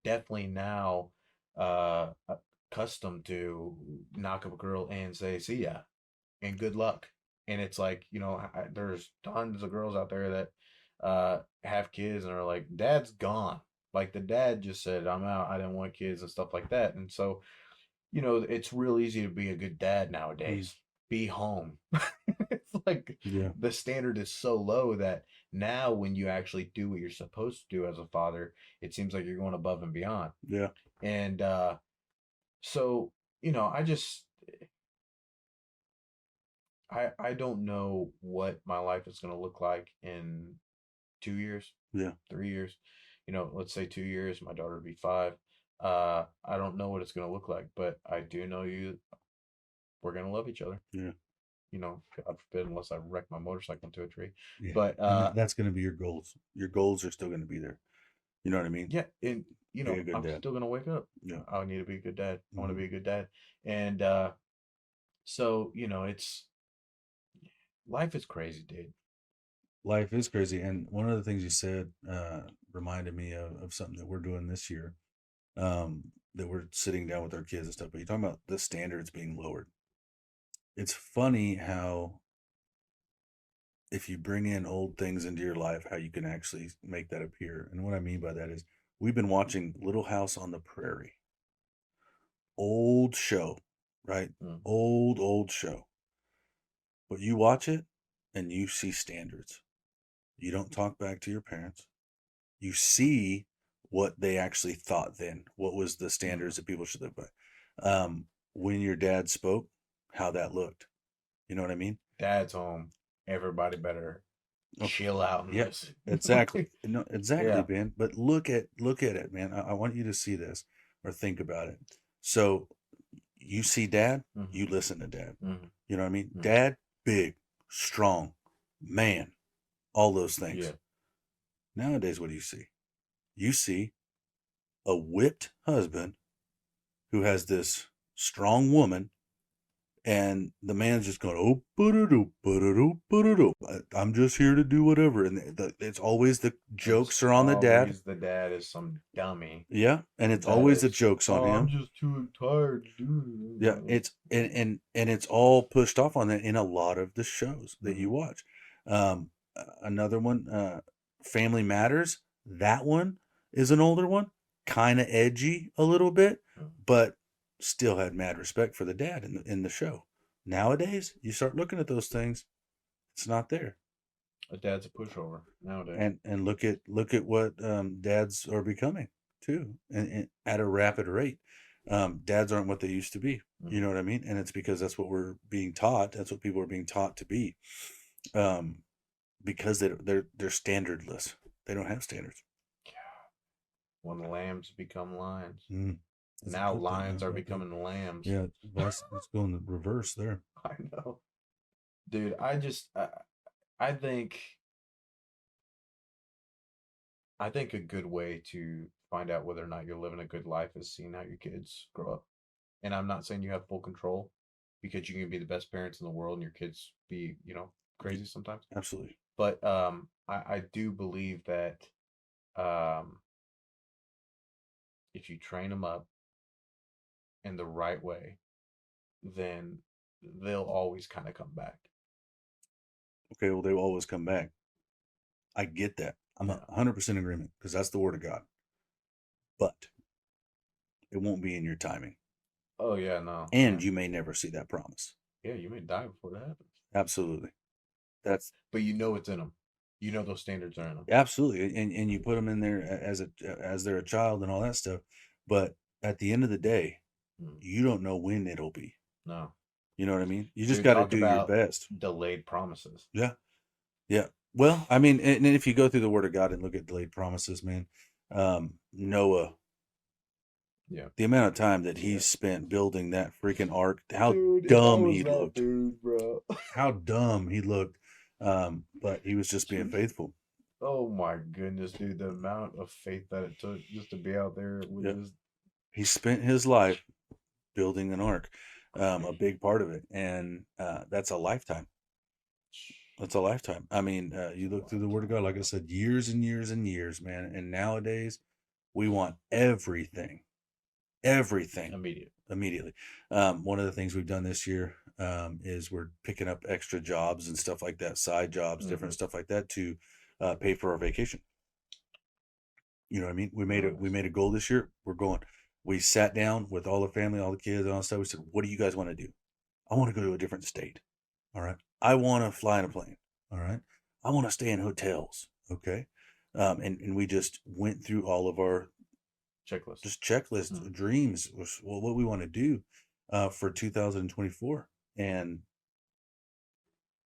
definitely now accustomed to knock up a girl and say, "See ya," and good luck. And it's like, there's tons of girls out there that have kids and are like, Dad's gone. Like the dad just said, I'm out. I didn't want kids and stuff like that. And so, it's real easy to be a good dad mm, nowadays. Be home. It's like yeah, the standard is so low that now when you actually do what you're supposed to do as a father, it seems like you're going above and beyond. yeah, And so, I just I don't know what my life is going to look like in 2 years, yeah, 3 years. Let's say 2 years, my daughter will be five. I don't know what it's going to look like, but I do know we're going to love each other. yeah, God forbid, unless I wreck my motorcycle into a tree. yeah. But And that's going to be your goals. Your goals are still going to be there. You know what I mean? yeah, and Be a good I'm dad. still going to wake up. Yeah. I need to be a good dad. I want to Hmm. be a good dad. And so, it's life is crazy, dude. Life is crazy. And one of the things you said reminded me of something that we're doing this year, that we're sitting down with our kids and stuff. But you're talking about the standards being lowered. It's funny how if you bring in old things into your life, how you can actually make that appear. And what I mean by that is we've been watching Little House on the Prairie. Old show, right? Mm. Old show. But you watch it and you see standards. You don't talk back to your parents. You see what they actually thought then. What was the Mm. standards that people should live by? When your dad spoke, how that looked. You know what I mean? Dad's home. Everybody better Okay. chill out and Yeah, listen. exactly. No, exactly, Yeah. Ben. But look at it, man. I want you to see this or think about it. So you see dad, Hmm. you listen to dad. Hmm. You know what I mean? Hmm. Dad, big, strong, man, all those things. Yeah. Nowadays, what do you see? You see a whipped husband who has this strong woman, and the man's just going, oh, I'm just here to do whatever. And it's always the It's jokes are on the dad. always the dad is some dummy Yeah. And it's that always the is, jokes on oh, I'm him. just too tired to Yeah. do It's, and it's all pushed off on that in a lot of the shows it. that Hmm. you watch. Another one, Family Matters. That one is an older one, kind of edgy a little bit, but still had mad respect for the dad in the show. Nowadays, you start looking at those things, it's not there. A dad's a pushover nowadays. And look at what dads are becoming too, and at a rapid rate. Dads aren't what they used to be. You Hmm. know what I mean? And it's because that's what we're being taught. That's what people are being taught to be. Um, because they're standardless. They don't have standards. When lambs become lions. Mm. Is it Now put that? lions are Okay. becoming lambs. Yeah, let's go in the reverse there. I know. Dude, I think a good way to find out whether or not you're living a good life is seeing how your kids grow up. And I'm not saying you have full control because you can be the best parents in the world and your kids be, Y- crazy sometimes. Absolutely. But I do believe that um, if you train them up in the right way, then they'll always kind of come back. Okay, well, they will always come back. I get that. I'm Yeah. 100% agreement because that's the word of God. But it won't be in your timing. Oh yeah, no, And yeah, you may never see that promise. yeah. You may die before that happens, Absolutely. That's but you know it's in them. You know those standards are in them. absolutely. And you put them in there as they're a child and all that stuff. But at the end of the day, Mm. you don't know when it'll be. No, You know what I mean? You just dude. got to Talk do your about best. delayed promises. Yeah. Yeah. Well, I mean, and if you go through the Word of God and look at delayed promises, man, Noah, Yeah, the amount of time that he yeah. spent building that freaking ark, how Dude, if I dumb was he that looked, dude, bro. how dumb he looked. But he was just being Dude, faithful. Oh my goodness, dude! The amount of faith that it took just to be out there with Yep. just He spent his life building an ark, a big part of it, and that's a lifetime. That's a lifetime. I mean, you look through the Word of God, like I said, years and years and years, man. And nowadays, we want everything, everything immediate. immediately. One of the things we've done this year is we're picking up extra jobs and stuff like that, side jobs, different Mm-hmm. stuff like that, to pay for our vacation. You know what I mean? We Nice. made a goal this year. We're going. We sat down with all the family, all the kids, and all that stuff. We said, "What do you guys want to do? I want to go to a different state. All right. I want to fly in a plane. All right. I want to stay in hotels. Okay." And we just went through all of our Checklist. just checklist Mm. dreams, was, well, what we want to do for 2024. And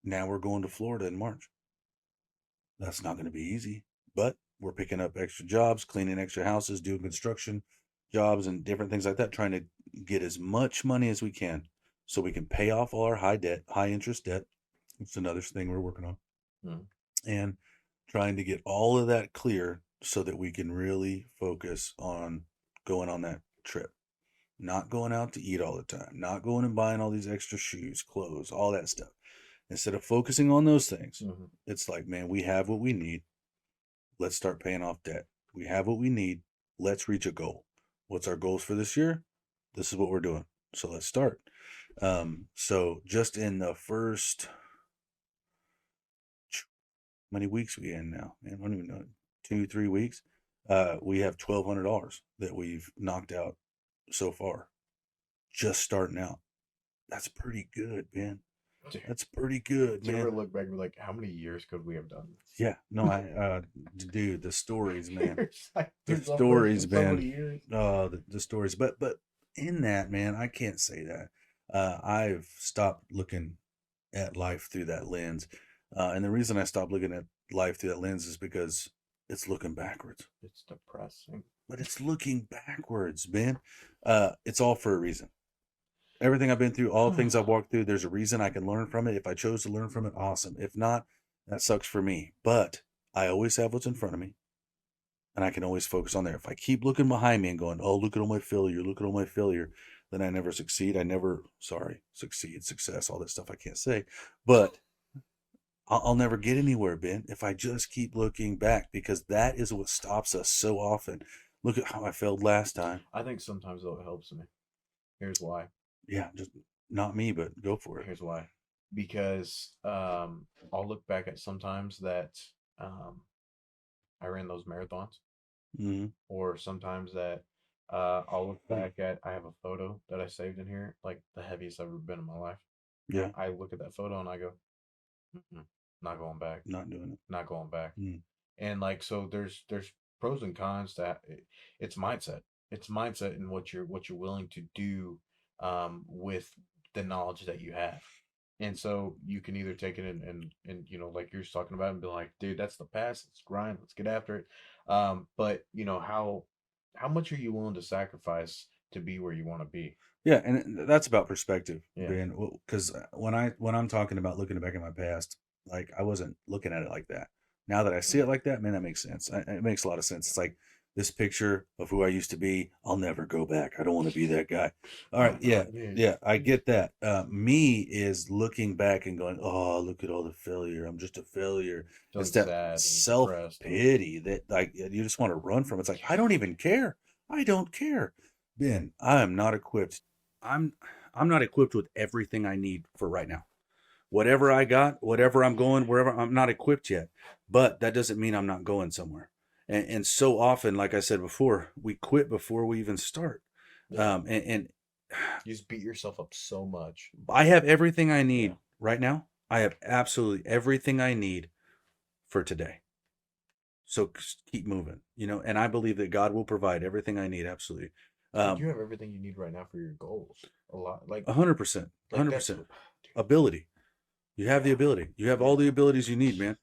now we're going to Florida in March. That's not going to be easy, but we're picking up extra jobs, cleaning extra houses, doing construction jobs and different things like that, trying to get as much money as we can so we can pay off all our high interest debt. It's another thing we're working on. Mm. And trying to get all of that clear so that we can really focus on going on that trip. Not going out to eat all the time, not going and buying all these extra shoes, clothes, all that stuff. Instead of focusing on those things, Mm-hmm. it's like, man, we have what we need. Let's start paying off debt. We have what we need. Let's reach a goal. What's our goals for this year? This is what we're doing. So let's start. So just in the first, how many weeks we in now? Man, I don't even know. 2, 3 weeks. We have $1,200 that we've knocked out so far. Just starting out. That's pretty good, man. Dude, That's pretty good, do you ever man. look back and be like, how many years could we have done this? Yeah, no, dude, the stories, man. Years. Like, The it's stories, so many man. years. Oh, the stories. But in that, man, I can't say that. I've stopped looking at life through that lens. And the reason I stopped looking at life through that lens is because it's looking backwards. It's depressing. But it's looking backwards, man. It's all for a reason. Everything I've been through, all the things I've walked through, there's a reason I can learn from it. If I chose to learn from it, awesome. If not, that sucks for me. But I always have what's in front of me, and I can always focus on there. If I keep looking behind me and going, oh, look at all my failure, look at all my failure, then I never succeed. Succeed, success, all that stuff I can't say. But I'll never get anywhere, Ben, if I just keep looking back, because that is what stops us so often. Look at how I failed last time. I think sometimes though it helps me. Here's why. Yeah, just not me, but go for it. Here's why. Because I'll look back at sometimes that um, I ran those marathons, Mm-hmm. or sometimes that I'll look back at I have a photo that I saved in here, like the heaviest I've ever been in my life. Yeah, I look at that photo and I go, mm-mm, not going back, not doing it. not going back. Mm. And like so, there's pros and cons to it's mindset. It's mindset and what you're willing to do with the knowledge that you have. And so you can either take it and you know like you're just talking about and be like, dude, that's the past. Let's grind. Let's get after it. But you know how much are you willing to sacrifice to be where you want to be? Yeah, and that's about perspective, Yeah. Ben. Because when I'm talking about looking back at my past, like I wasn't looking at it like that. Now that I see it Mm. like that, man, that makes sense. It makes a lot of sense. It's like this picture of who I used to be. I'll never go back. I don't want to be that guy. All right, yeah, Not me. yeah, I get that. Me is looking back and going, oh, look at all the failure. I'm just a failure. It's Feeling that sad and self depressed and pity that like you just want to run from. It's like I don't even care. I don't care. Ben, I am not equipped. I'm I'm not equipped with everything I need for right now. Whatever I got, whatever I'm going, wherever, I'm not equipped yet. But that doesn't mean I'm not going somewhere. And so often, like I said before, we quit before we even start. yeah. And You just beat yourself up so much. I have everything I Yeah. need right now. I have absolutely everything I need for today. So keep moving, and I believe that God will provide everything I need. Absolutely. Dude, Um, you have everything you need right now for your goals. A lot. 100%, Like that's 100%. dude. Ability. You have the Yeah. ability. You have Yeah. all the abilities you need, man.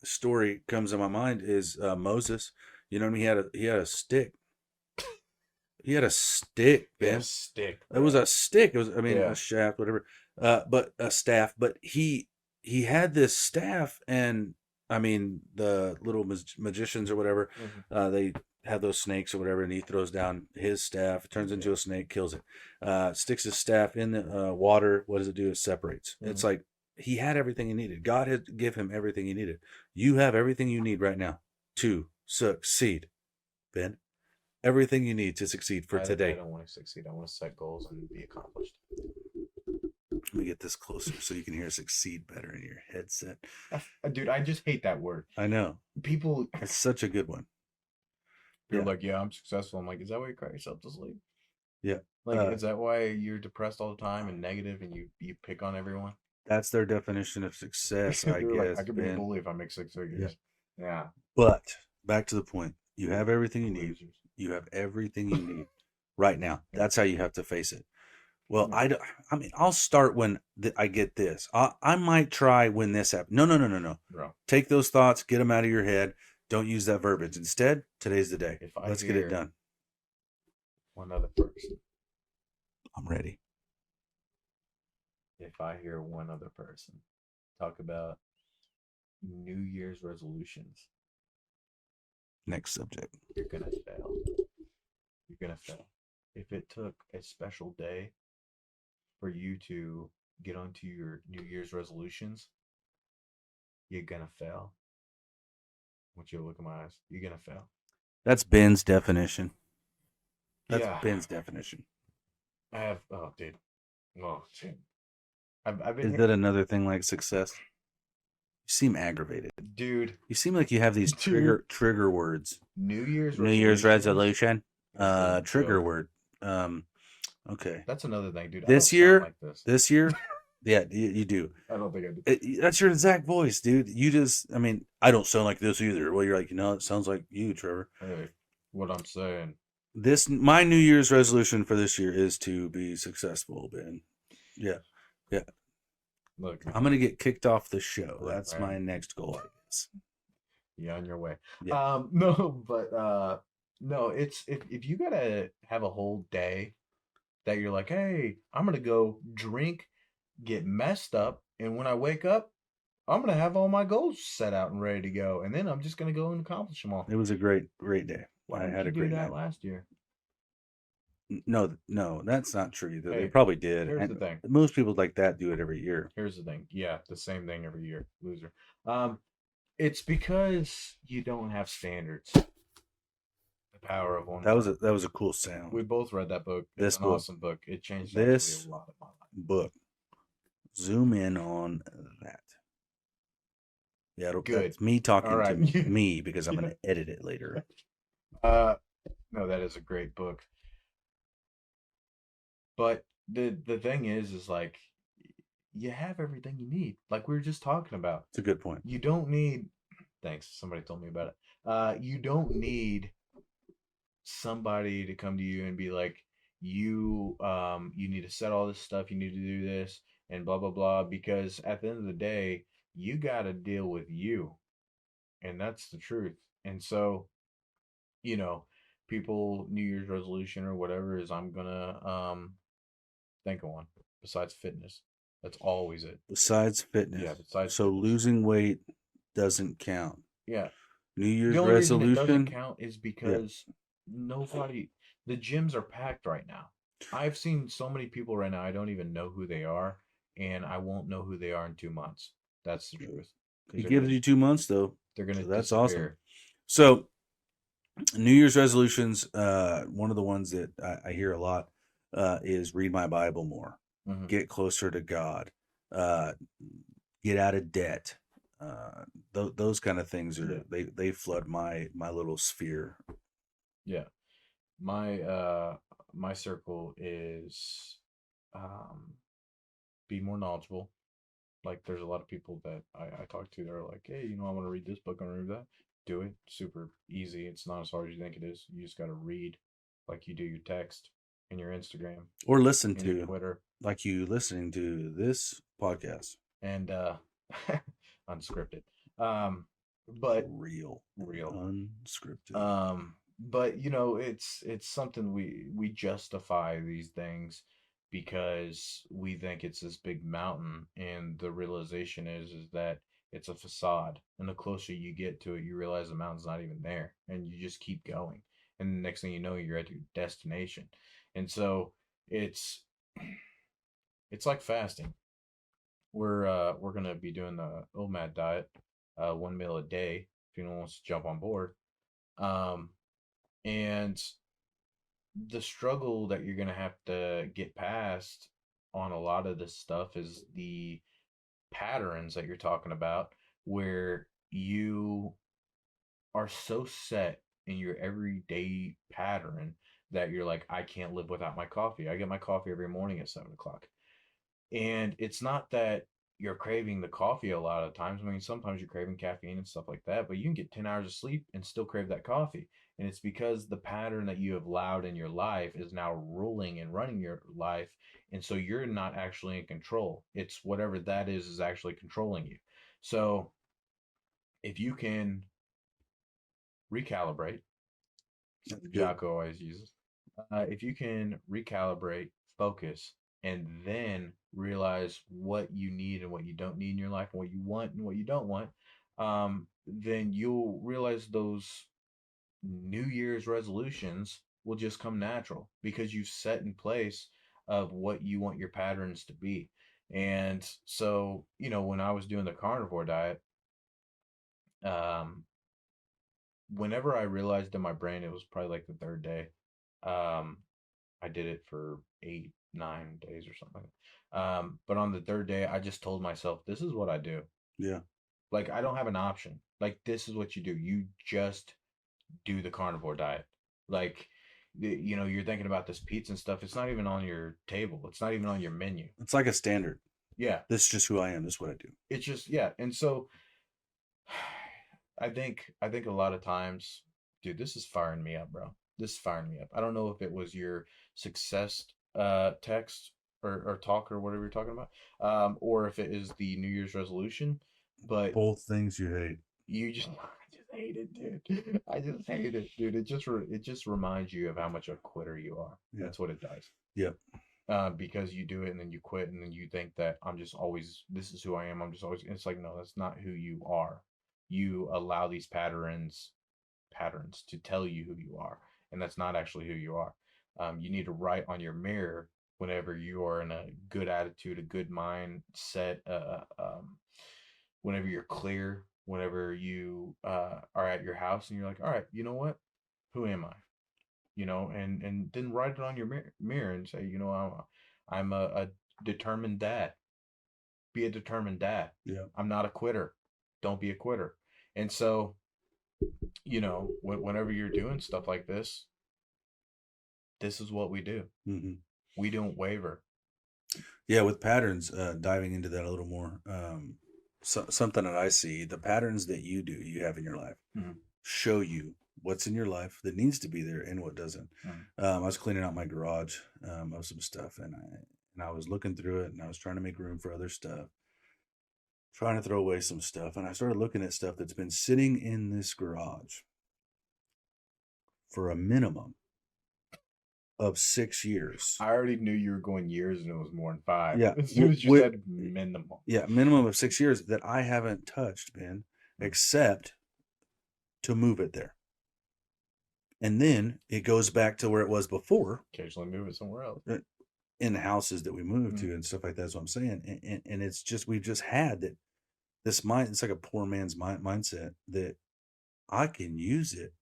Story comes to my mind is Moses. You know, he had a stick. He had a stick, Yeah, Ben. stick, It was bro. a stick. It was, I mean, a Yeah. shaft, whatever. But a staff. But he had this staff, and I mean, the little magicians or whatever, Hmm. they have those snakes or whatever, and he throws down his staff, turns Yeah. into a snake, kills it, sticks his staff in the water. What does it do? It separates. Hmm. It's like he had everything he needed. God had give him everything he needed. You have everything you need right now to succeed, Ben. Everything you need to succeed for I today. don't want to succeed. I want to set goals and be accomplished. Let me get this closer so you can hear succeed better in your headset. Dude, I just hate that word. I know. People, It's such a good one. people are Yeah. like, yeah, I'm successful. I'm like, is that why you cry yourself to sleep? Yeah. Like, Uh, is that why you're depressed all the time and negative and you pick on everyone? that's their definition of success, I They're like, I guess, could be a Ben. bully if I make six Yeah. figures. Yeah. But back to the point. You have everything you need. Losers. You have everything you need right now. Yeah. That's how you have to face it. Well, Yeah. I mean, I'll start when I get this. I might try when this happens. No, no, no, no, no. Bro, Take those thoughts, get them out of your head. Don't use that verbiage. Instead, today's the day. if I Let's get it hear done. one other person, I'm ready. if I hear one other person talk about New Year's resolutions, Next subject. you're gonna fail. You're gonna fail. If it took a special day for you to get onto your New Year's resolutions, you're gonna fail. I want you to look in my eyes. You're gonna fail. That's Ben's definition. That's Yeah, Ben's definition. I have. Oh, dude. Oh, dude. I've been Is here, that another thing like success? You seem aggravated. dude. You seem like you have these Dude. trigger words. New Year's New Year's resolutions resolution. is a Trigger joke. word. Okay. That's another thing, dude. I don't This sound year, like this. this year, yeah, you do. I don't think I do. That's your exact voice, dude. You just, I mean, I don't sound like this either. Well, you're like, it sounds like you, Trevor. Hey, what I'm saying. My New Year's resolution for this year is to be successful, Ben. Yeah, yeah. Look, I'm man. gonna get kicked off the show. Right, That's right. my next goal, I guess. You on your way. Yeah. No, but no, it's if you gotta have a whole day that you're like, hey, I'm gonna go drink, get messed up, and when I wake up, I'm gonna have all my goals set out and ready to go, and then I'm just gonna go and accomplish them all. It was a great day. Why I didn't had you a do great that night. last year? No, no, that's not true either. They Hey, probably did, here's the and thing. most people like that do it every year. Here's the thing. Yeah, the same thing every year, loser. Um, it's because you don't have standards. The power of one word. That was a cool We sound. both read that book. It's This an book, awesome book. It changed actually a this lot of my life. book. Zoom in on that. Yeah, Good. that's me All talking to right. me because I'm Yeah. gonna edit it later. Uh, no, that is a great book. But the thing is like you have everything you need. Like we were just talking about. It's a good point. You don't need. Thanks. Somebody told me about it. You don't need somebody to come to you and be like, you need to set all this stuff. You need to do this and blah blah blah. Because at the end of the day, you got to deal with you, and that's the truth. And so you know, people New Year's resolution or whatever is I'm gonna think of one besides fitness. That's always it. Besides Yeah, fitness, besides so fitness. losing weight doesn't count. Yeah. New The Year's only reason it doesn't resolution, count is yeah, because nobody the gyms are packed right now. I've seen so many people right now I don't even know who they are and I won't know who they are in 2 months. That's the truth. Because he gives you 2 months though, they're gonna so that's awesome. disappear. So New Year's resolutions, one of the ones that I hear a lot is read my Bible more, Hmm. get closer to God, uh, get out of debt. Those kind of things Yeah. are they flood my little sphere. Yeah. My my circle is um be more knowledgeable. Like there's a lot of people that I talk to that are like, hey, I want to read this book, I want to read that. Do it. Super easy. It's not as hard as you think it is. You just gotta read like you do your text and your Instagram Or listen and your to Twitter like you listening to this podcast. and unscripted. Um but Real real. and unscripted. But it's something we justify these things because we think it's this big mountain, and the realization is that It's a facade. And the closer you get to it, you realize the mountain's not even there. And you just keep going. And the next thing you know, you're at your destination. And so it's it's like fasting. We're gonna be doing the OMAD diet, 1 meal a day, if anyone wants to jump on board. Um, and the struggle that you're gonna have to get past on a lot of this stuff is the patterns that you're talking about, where you are so set in your everyday pattern that you're like, I can't live without my coffee. I get my coffee every morning at 7 o'clock. And it's not that you're craving the coffee a lot of times. I mean, sometimes you're craving caffeine and stuff like that, but you can get 10 hours of sleep and still crave that coffee. And it's because the pattern that you have allowed in your life is now ruling and running your life. And so you're not actually in control. It's whatever that is actually controlling you. So if you can recalibrate, That's good. Jocko always uses, if you can recalibrate, focus, and then realize what you need and what you don't need in your life, and what you want and what you don't want, then you'll realize those New Year's resolutions will just come natural because you've set in place of what you want your patterns to be. And so, when I was doing the carnivore diet, um, whenever I realized in my brain, it was probably like the third day. Um, I did it for 8, 9 days or something. But on the third day, I just told myself, this is what I do. Yeah. Like, I don't have an option. Like, this is what you do. You just do the carnivore diet. Like, you're thinking about this pizza and stuff. It's not even on your table. It's not even on your menu. It's like a standard. Yeah. This is just who I am. This is what I do. It's just, yeah. And so I think a lot of times, dude, this is firing me up, bro. This is firing me up. I don't know if it was your success text or talk or whatever you're talking about, or if it is the New Year's resolution, but Both things you hate. you just I just hate it, dude. I just hate it, dude. It just reminds you of how much a quitter you are. Yeah. That's what it does. Yep. Because you do it and then you quit and then you think that I'm just always this is who I am. I'm just always. It's like no, that's not who you are. You allow these patterns to tell you who you are, and that's not actually who you are. You need to write on your mirror whenever you are in a good attitude, a good mindset, whenever you're clear, whenever you are at your house and you're like, all right, you know what? Who am I? And then write it on your mirror and say, I'm a determined dad. Be a determined dad. Yeah. I'm not a quitter. Don't be a quitter. And so, whenever you're doing stuff like this is what we do. Mm-hmm. We don't waver. Yeah. With patterns, diving into that a little more, something that I see, the patterns that you have in your life, Mhm. show you what's in your life that needs to be there and what doesn't. Mhm. I was cleaning out my garage of some stuff, and I was looking through it, and I was trying to make room for other stuff, trying to throw away some stuff, and I started looking at stuff that's been sitting in this garage for a minimum of 6 years. I already knew you were going years and it was more than five. Yeah, As soon as you said minimum. yeah, minimum of 6 years that I haven't touched, Ben, except to move it there. And then it goes back to where it was before. Occasionally move it somewhere else. In the houses that we moved to and stuff like that. That's what I'm saying. And it's just, we've just had that this mind, it's like a poor man's mindset that I can use it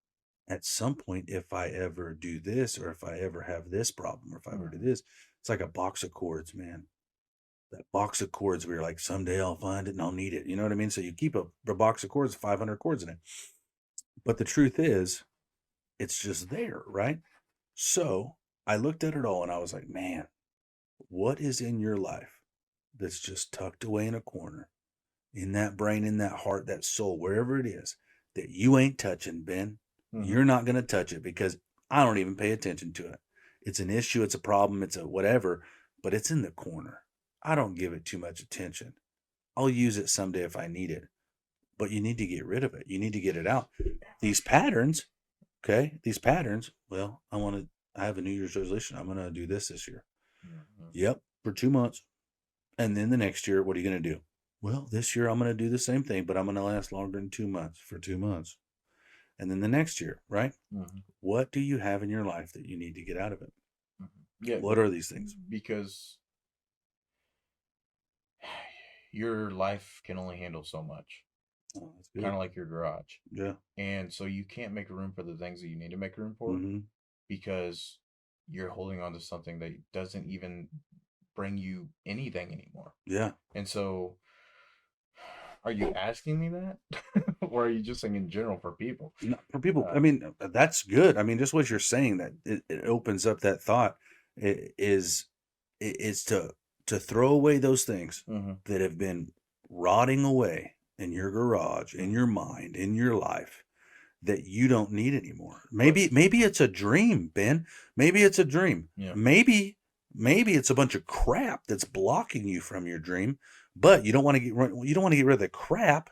at some point if I ever do this, or if I ever have this problem, or if I ever do this. It's like a box of chords, man. That box of chords where you're like, someday I'll find it and I'll need it. You know what I mean? So you keep a box of chords, 500 chords in it. But the truth is, it's just there, right? So I looked at it all and I was like, man, what is in your life that's just tucked away in a corner, in that brain, in that heart, that soul, wherever it is, that you ain't touching, Ben? You're not going to touch it because I don't even pay attention to it. It's an issue, it's a problem, it's a whatever, but it's in the corner. I don't give it too much attention. I'll use it someday if I need it, but you need to get rid of it. You need to get it out. These patterns, okay, well, I have a New Year's resolution. I'm going to do this year. Yep, for 2 months. And then the next year, what are you going to do? Well, this year I'm going to do the same thing, but I'm going to last longer than 2 months for 2 months. And then the next year, right? Hmm. What do you have in your life that you need to get out of it? Yeah, What are these things? because your life can only handle so much, Oh, that's kind good. of like your garage. Yeah. And so you can't make room for the things that you need to make room for Mm-hmm. because you're holding on to something that doesn't even bring you anything anymore. Yeah. And so, are you asking me that? Or are you just saying in general for people? For people, Uh, I mean, that's good. I mean, just what you're saying, that it opens up that thought, is is to throw away those things hmm that have been rotting away in your garage, in hmm your mind, in your life, that you don't need anymore. But Maybe it's a dream, Ben. Maybe it's a dream. yeah, Maybe it's a bunch of crap that's blocking you from your dream, but you don't want to get rid of the crap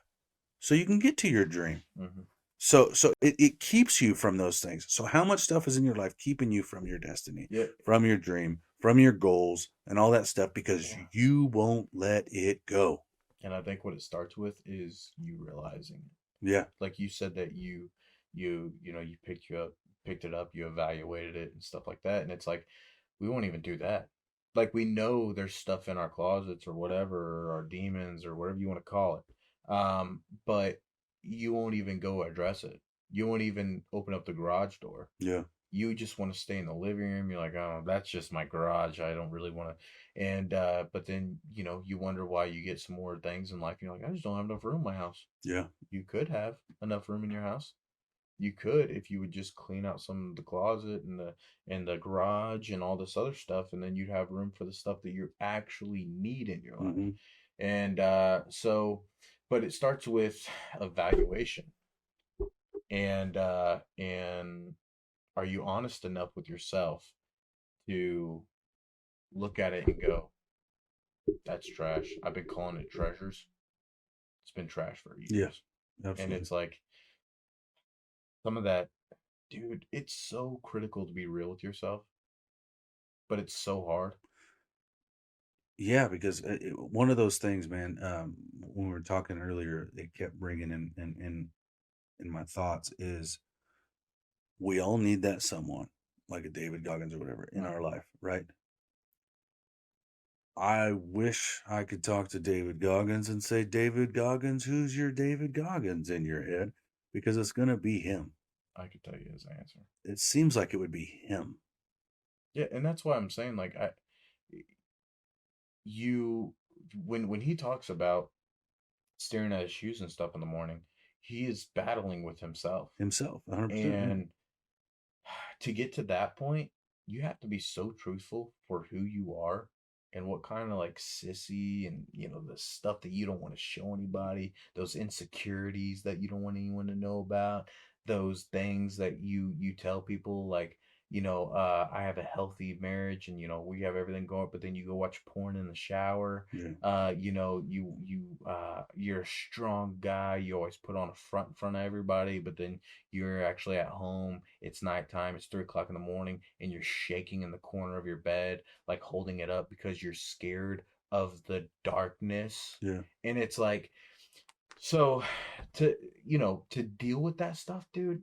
so you can get to your dream. hmm So it keeps you from those things. So how much stuff is in your life keeping you from your destiny, yeah, from your dream, from your goals and all that stuff because yeah. you won't let it go. And I think what it starts with is you realizing it. Yeah. Like you said that you picked it up, you evaluated it and stuff like that. And it's like we won't even do that. Like we know there's stuff in our closets or whatever, or our demons or whatever you want to call it. But you won't even go address it. You won't even open up the garage door. Yeah. You just want to stay in the living room. You're like, oh, that's just my garage. I don't really want to. And but then you wonder why you get some more things in life. You're like, I just don't have enough room in my house. Yeah. You could have enough room in your house. You could if you would just clean out some of the closet and the garage and all this other stuff, and then you'd have room for the stuff that you actually need in your life. Mm-hmm. And but it starts with evaluation and are you honest enough with yourself to look at it and go, that's trash. I've been calling it treasures. It's been trash for Yeah. years. And Absolutely. it's like some of that, dude, it's so critical to be real with yourself, but it's so hard. Yeah, because one of those things, man. When we were talking earlier, it kept bringing in my thoughts is we all need that someone like a David Goggins or whatever in our Mhm. life, right? I wish I could talk to David Goggins and say, David Goggins, who's your David Goggins in your head? Because it's going to be him. I could tell you his answer. It seems like it would be him. Yeah, and that's why I'm saying like you when he talks about staring at his shoes and stuff in the morning, he is battling with himself. Himself, 100%. Yeah. And to get to that point, you have to be so truthful for who you are and what kind of like sissy and the stuff that you don't want to show anybody, those insecurities that you don't want anyone to know about, those things that you tell people like I have a healthy marriage and we have everything going, but then you go watch porn in the shower. Yeah. You're a strong guy, you always put on a front in front of everybody, but then you're actually at home, it's nighttime, it's 3 o'clock in the morning, and you're shaking in the corner of your bed, like holding it up because you're scared of the darkness. Yeah. And it's like, so to, to deal with that stuff, dude,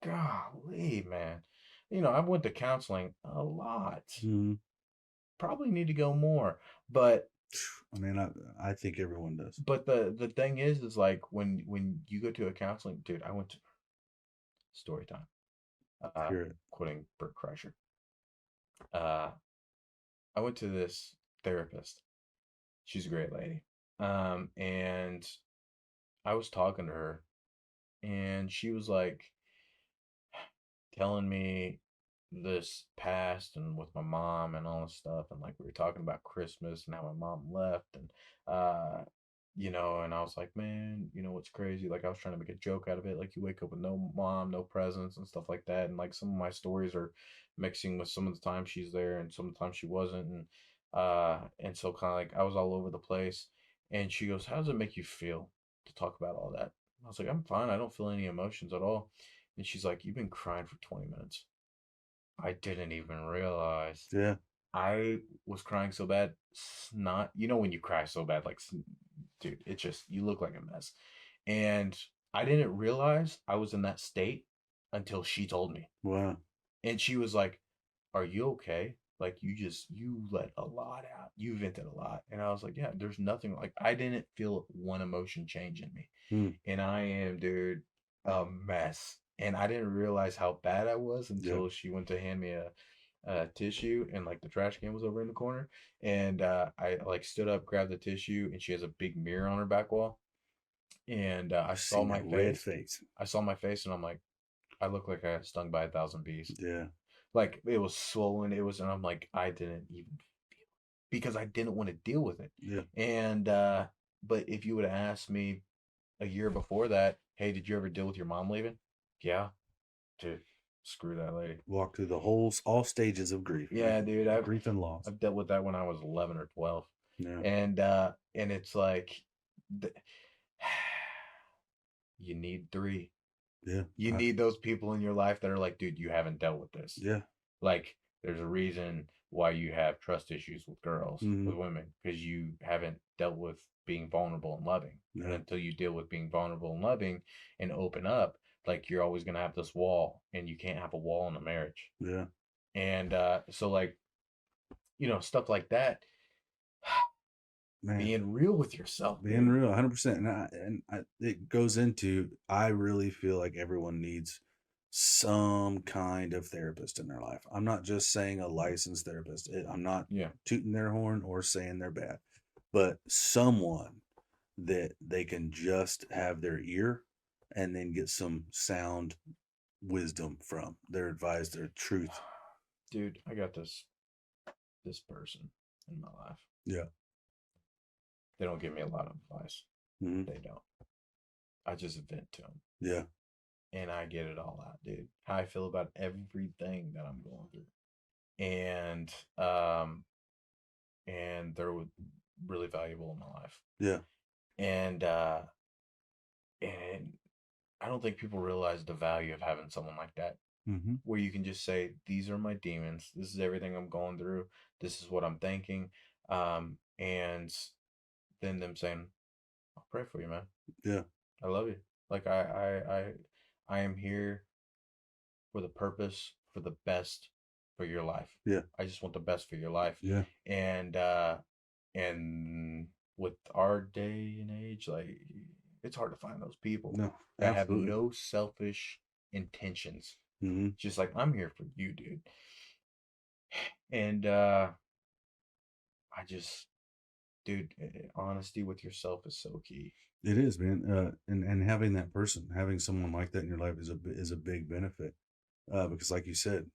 golly, man. I went to counseling a lot. Mhm. Probably need to go more. But I mean, I think everyone does. the thing is like when you go to a counseling, dude, I went to story time. Let's hear it. Quoting Bert Kreischer. Uh, I went to this therapist. She's a great lady. And I was talking to her, and she was like telling me this past and with my mom and all this stuff, and like we were talking about Christmas and how my mom left, and uh, and I was like, man, what's crazy? Like I was trying to make a joke out of it. Like you wake up with no mom, no presents, and stuff like that, and like some of my stories are mixing with some of the time she's there and some of the time she wasn't, and so kind of like I was all over the place. And she goes, how does it make you feel to talk about all that? I was like, I'm fine. I don't feel any emotions at all. And she's like, you've been crying for 20 minutes. I didn't even realize. Yeah. I was crying so bad, snot. You know when you cry so bad, like dude, it's just you look like a mess. And I didn't realize I was in that state until she told me. Wow. And she was like, "Are you okay? Like you let a lot out. You vented a lot." And I was like, "Yeah, there's nothing like I didn't feel one emotion change in me." Hmm. And I am, dude, a mess. And I didn't realize how bad I was Yeah. until she went to hand me a tissue, and like the trash can was over in the corner. And I like stood up, grabbed the tissue, and she has a big mirror on her back wall. And I saw Seen my that red face. face. I saw my face, and I'm like, I look like I got stung by 1,000 bees. Yeah. Like it was swollen. It was, and I'm like, I didn't even because I didn't want to deal with it. Yeah. And but if you would have asked me a year before that, hey, did you ever deal with your mom leaving? Yeah, dude, screw that lady. Walk through the whole all stages of grief, Yeah, man. dude, I've Grief and loss. I've dealt with that when I was 11 or 12, Yeah. and it's like, th- you need three. Yeah. You need those people in your life that are like, dude, you haven't dealt with this. Yeah. Like, there's a reason why you have trust issues with girls, Hmm. with women, because you haven't dealt with being vulnerable and loving. And Yeah. until you deal with being vulnerable and loving and open up, like you're always gonna have this wall, and you can't have a wall in a marriage. Yeah. And so like, stuff like that, Man. being real with yourself, Being dude. real, 100%. It goes into, I really feel like everyone needs some kind of therapist in their life. I'm not just saying a licensed therapist. I'm not Yeah. tooting their horn or saying they're bad, but someone that they can just have their ear and then get some sound wisdom from, their advice, their truth. Dude, I got this person in my life. Yeah. They don't give me a lot of advice. Hmm. They don't. I just vent to them. Yeah. And I get it all out, dude. How I feel about everything that I'm going through. And they're really valuable in my life. Yeah. And and I don't think people realize the value of having someone like that, Hmm. where you can just say, these are my demons. This is everything I'm going through. This is what I'm thinking. And then them saying, I'll pray for you, man. Yeah. I love you. Like I am here for the purpose, for the best for your life. Yeah. I just want the best for your life. Yeah. And with our day and age, like it's hard to find those people No, that have absolutely. no selfish intentions. Hmm. Just like, I'm here for you, dude. And I just, dude, honesty with yourself is so key. It is, man. And having that person, having someone like that in your life is a big benefit. Because, like you said,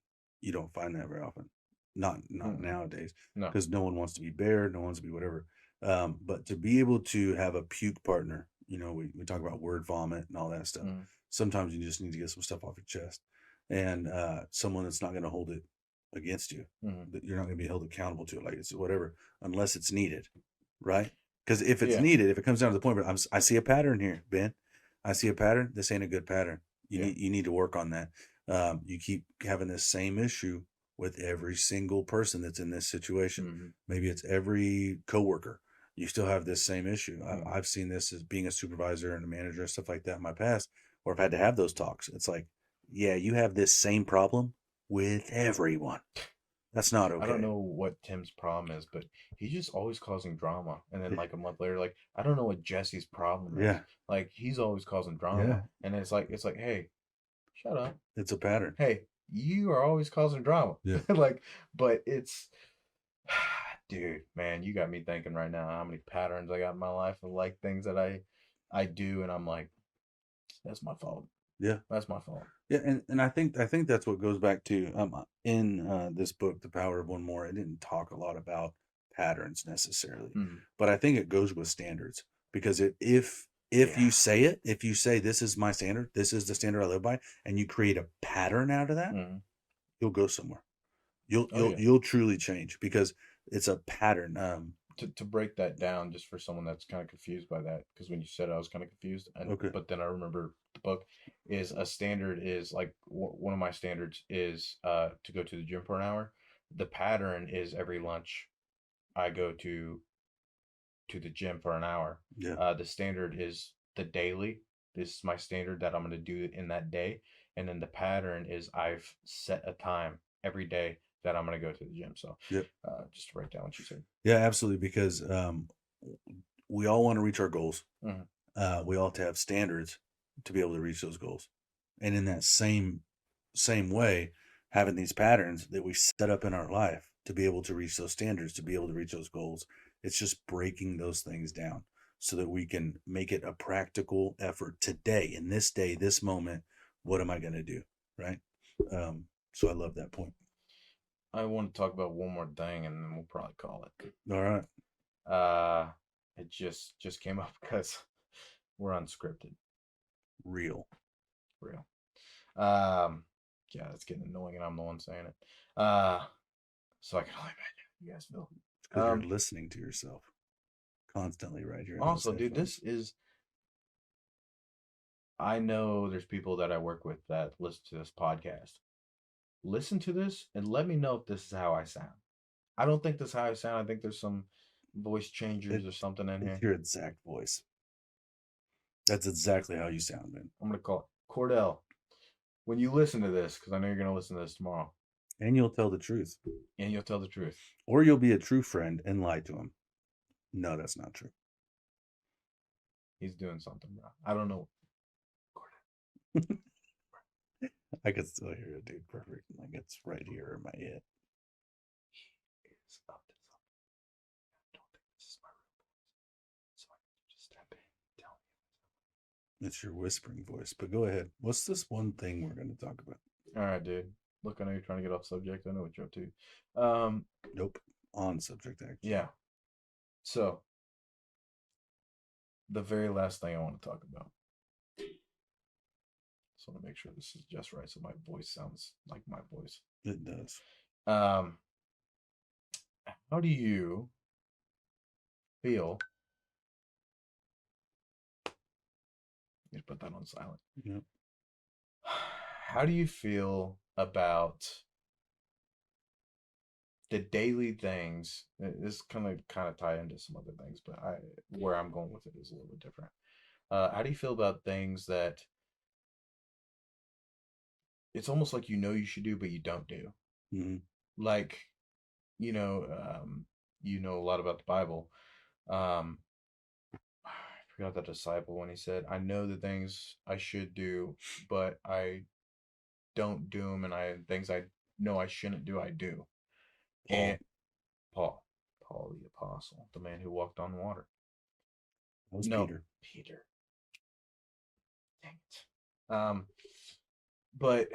you don't find that very often. Not Mm-mm. nowadays, No. because no one wants to be bare, no one wants to be whatever. But to be able to have a puke partner, we talk about word vomit and all that stuff. Mm. Sometimes you just need to get some stuff off your chest, and someone that's not going to hold it against you, Mm. that you're not going to be held accountable to it, like it's whatever, unless it's needed, right? Because if it's Yeah. needed, if it comes down to the point where I see a pattern here, Ben, I see a pattern. This ain't a good pattern. Yeah. You need to work on that. You keep having this same issue with every single person that's in this situation. Mm-hmm. Maybe it's every coworker. You still have this same issue. Mm-hmm. I've seen this as being a supervisor and a manager and stuff like that in my past, or I've had to have those talks. It's like, yeah, you have this same problem with everyone. That's not I don't okay. know what Tim's problem is, but he's just always causing drama. And then like a month later, like, I don't know what Jesse's problem is. Yeah, Like he's always causing yeah, drama. And it's like, hey, shut up. it's a pattern. Hey, you are always causing drama. Yeah, Like, but it's dude, man, you got me thinking right now how many patterns I got in my life of like things that I do, and I'm like, that's my fault. yeah. That's my fault. Yeah, and I think that's what goes back to in this book, The Power of One More. It didn't talk a lot about patterns necessarily, Mm-hmm. but I think it goes with standards, because if Yeah. you say it, if you say this is my standard, this is the standard I live by, and you create a pattern out of that, Mm-hmm. you'll go somewhere. You'll Oh you'll yeah. you'll truly change because it's a pattern. To break that down, just for someone that's kind of confused by that, because when you said it, I was kind of confused, and Okay. but then I remember the book is a standard is like one of my standards is to go to the gym for an hour. The pattern is every lunch I go to to the gym for an hour. Yeah. The standard is the daily. This is my standard that I'm going to do in that day. And then the pattern is I've set a time every day that I'm going to go to the gym. So Yep. just to write down what you said. Yeah, absolutely. Because we all want to reach our goals. Mhm. We all have to have standards to be able to reach those goals. And in that same way, having these patterns that we set up in our life to be able to reach those standards, to be able to reach those goals, it's just breaking those things down so that we can make it a practical effort today, in this day, this moment. What am I going to do? Right. So I love that point. I want to talk about one more thing, and then we'll probably call it. All right. Uh, it just came up because we're unscripted, Real. real. Um, yeah, it's getting annoying, and I'm the one saying it. Uh, so I can only imagine how you guys feel. It's because you're listening to yourself constantly right here in those Also, dude, headphones. this is. I know there's people that I work with that listen to this podcast. Listen to this and let me know if this is how I sound. I don't think this is how I sound. I think there's some voice changers It, or something in it's here. your exact voice. That's exactly how you sound, man. I'm gonna call it Cordell. When you listen to this, because I know you're gonna listen to this tomorrow, And you'll tell the truth. and you'll tell the truth. Or you'll be a true friend and lie to him. No, that's not true. He's doing something, bro. I don't know. I can still hear it, dude. Perfect. Like it's right here in my head. He is up to something. I don't think this is my real voice. So I need you to step in and tell me. It's your whispering voice. But go ahead. What's this one thing we're going to talk about? All right, dude. Look, I know you're trying to get off subject. I know what you're up to. Um, Nope. On subject, actually. yeah. So the very last thing I want to talk about. Just want to make sure this is just right, so my voice sounds like my voice. It does. Um, how do you feel? Just put that on silent. Yep. How do you feel about the daily things? This kind of tie into some other things, but I where I'm going with it is a little bit different. How do you feel about things that it's almost like you know you should do, but you don't do? Mm-hmm. Like, you know, you know a lot about the Bible. Um, I forgot the disciple when he said, "I know the things I should do, but I don't do them, and I things I know I shouldn't do, I do." And Paul. Paul, Paul the apostle, the man who walked on water. That was No, Peter. Peter. Dang it. But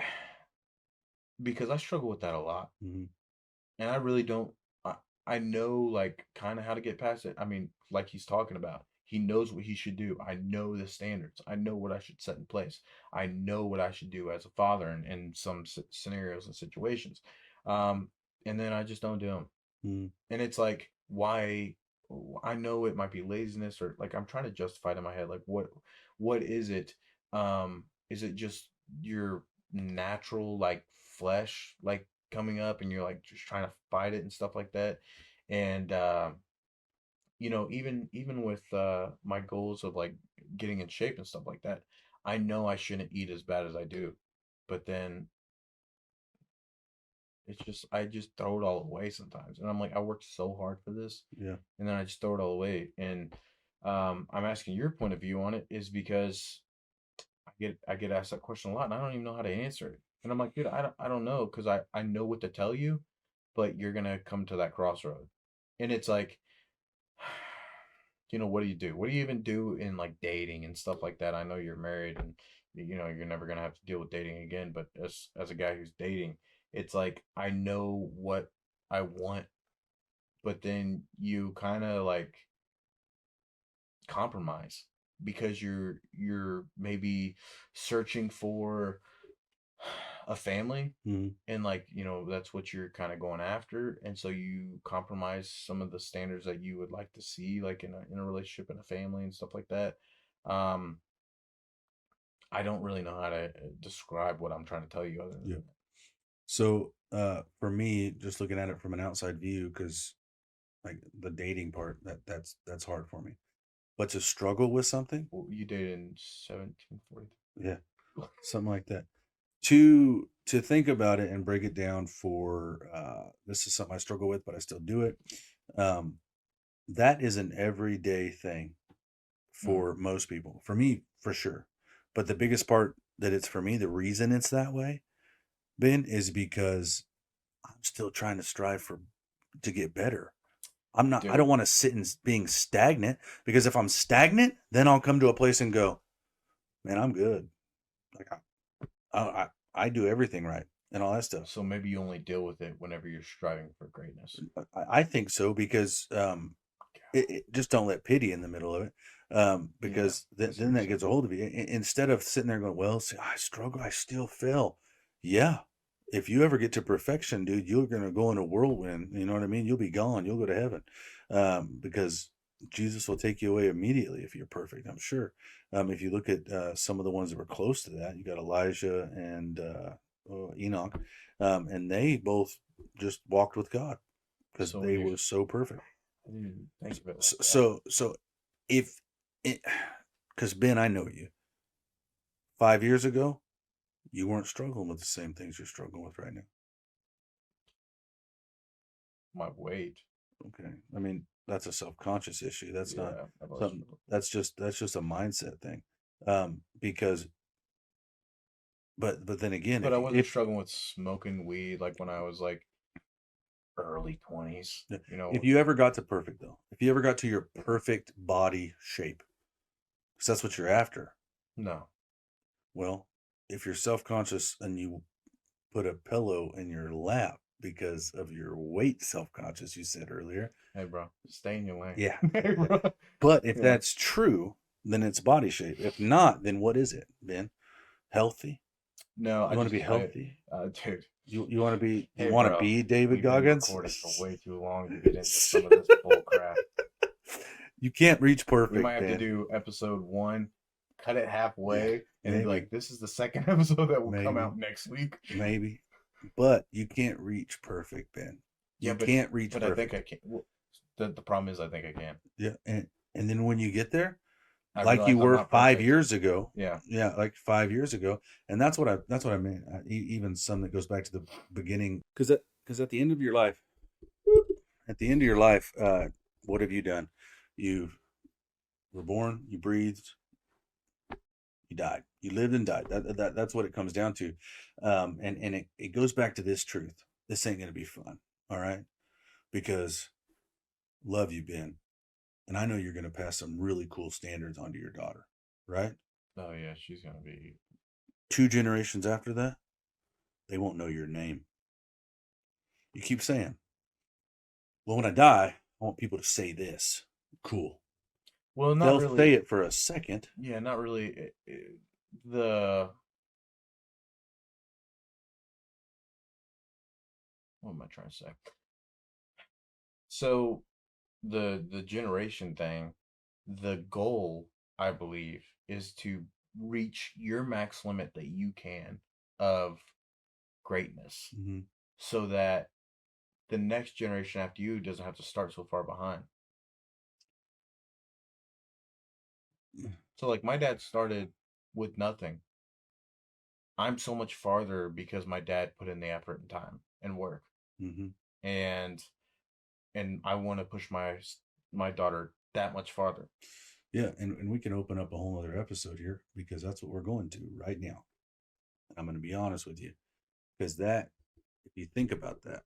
because I struggle with that a lot, Mm-hmm. and I really don't. I, I know like kind of how to get past it. I mean, like he's talking about, he knows what he should do. I know the standards. I know what I should set in place. I know what I should do as a father in some scenarios and situations. Um, and then I just don't do them. Mm-hmm. And it's like, why? I know it might be laziness or like I'm trying to justify it in my head. Like, what is it? Is it just your natural like flesh like coming up and you're like just trying to fight it and stuff like that? And you know, even with my goals of like getting in shape and stuff like that, I know I shouldn't eat as bad as I do, but then it's just I just throw it all away sometimes, and I'm like I worked so hard for this, Yeah. and then I just throw it all away. And I'm asking your point of view on it is because I get asked that question a lot, and I don't even know how to answer it. And I'm like, dude, I don't know because I know what to tell you, but you're gonna come to that crossroad, and it's like, you know, what do you do? What do you even do in like dating and stuff like that? I know you're married and you know you're never gonna have to deal with dating again, but as a guy who's dating, it's like I know what I want, but then you kind of like compromise because you're maybe searching for a family Mm-hmm. and like you know that's what you're kind of going after and so you compromise some of the standards that you would like to see like in a relationship and a family and stuff like that. um I don't really know how to describe what I'm trying to tell you other than Yeah. So for me, just looking at it from an outside view, because Like the dating part, that's hard for me. But to struggle with something, Well, you dated in 1740. yeah, something like that. To think about it and break it down for this is something I struggle with, but I still do it. Um, that is an everyday thing Mm, for most people. For me, for sure. But the biggest part that it's for me, the reason it's that way, Ben, is because I'm still trying to strive for to get better. I don't dude. want to sit in being stagnant, because if I'm stagnant, then I'll come to a place and go, man, I'm good. Like I do everything right and all that stuff. So maybe you only deal with it whenever you're striving for greatness. I think so, because just don't let pity in the middle of it, Yeah, because I see what then you're that gets saying. a hold of you. Instead of sitting there going, well, see, I struggle, I still fail. Yeah. If you ever get to perfection, dude, you're going to go in a whirlwind. You know what I mean? You'll be gone. You'll go to heaven, because Jesus will take you away immediately if you're perfect, I'm sure. If you look at some of the ones that were close to that, you got Elijah and Enoch, and they both just walked with God because So when they you're, were so perfect. I didn't think of it like that. So if it, because Ben, I know you. 5 years ago, you weren't struggling with the same things you're struggling with right now. My weight. Okay, I mean that's a self-conscious issue. That's not Yeah, I've always something. struggled. That's just a mindset thing. Because but then again, But I wasn't if struggling with smoking weed like when I was like early 20s. You if know, you ever got to perfect though, if you ever got to your perfect body shape, because that's what you're after. no. Well, if you're self-conscious and you put a pillow in your lap because of your weight self-conscious you said earlier. Hey, bro, stay in your lane. Yeah. Hey, bro. But if Yeah. that's true, then it's body shape. If not, then what is it, Ben? Healthy? No, You want to be healthy? dude. You want to be Hey, you want to bro, be David we've been Goggins? recording for way too long to get into some of this bull crap. You can't reach We might perfect, have to Ben. do episode one, cut it Yeah, halfway, and then be maybe, like, this is the second episode that will come maybe, out next week. maybe. But you can't reach perfect, Ben. Yeah, You can't reach but I think perfect. I can. Well, the problem is, I think I can. Yeah, and then when you get there, I like you realize I'm were not five perfect. years ago. Yeah. Yeah, like 5 years ago, and that's what I mean. Even some that goes back to the beginning, because at the end of your life, what have you done? You were born, you breathed, you died, you lived and died. That's what it comes down to, and it goes back to this truth. This ain't gonna be fun, all right? Because love you, Ben, and I know you're gonna pass some really cool standards onto your daughter, right? Oh yeah, she's gonna be. 2 generations after that, they won't know your name. You keep saying, well, when I die, I want people to say this. Cool. Well, not They'll say really. it for a second. Yeah, not really. The what am I trying to say? So the generation thing, the goal, I believe, is to reach your max limit that you can of greatness, Mm-hmm. so that the next generation after you doesn't have to start so far behind. So like my dad started with nothing. I'm so much farther because my dad put in the effort and time and work. Mm-hmm. And I want to push my daughter that much farther. Yeah, and we can open up a whole other episode here because that's what we're going to right now. And I'm going to be honest with you, because if you think about that,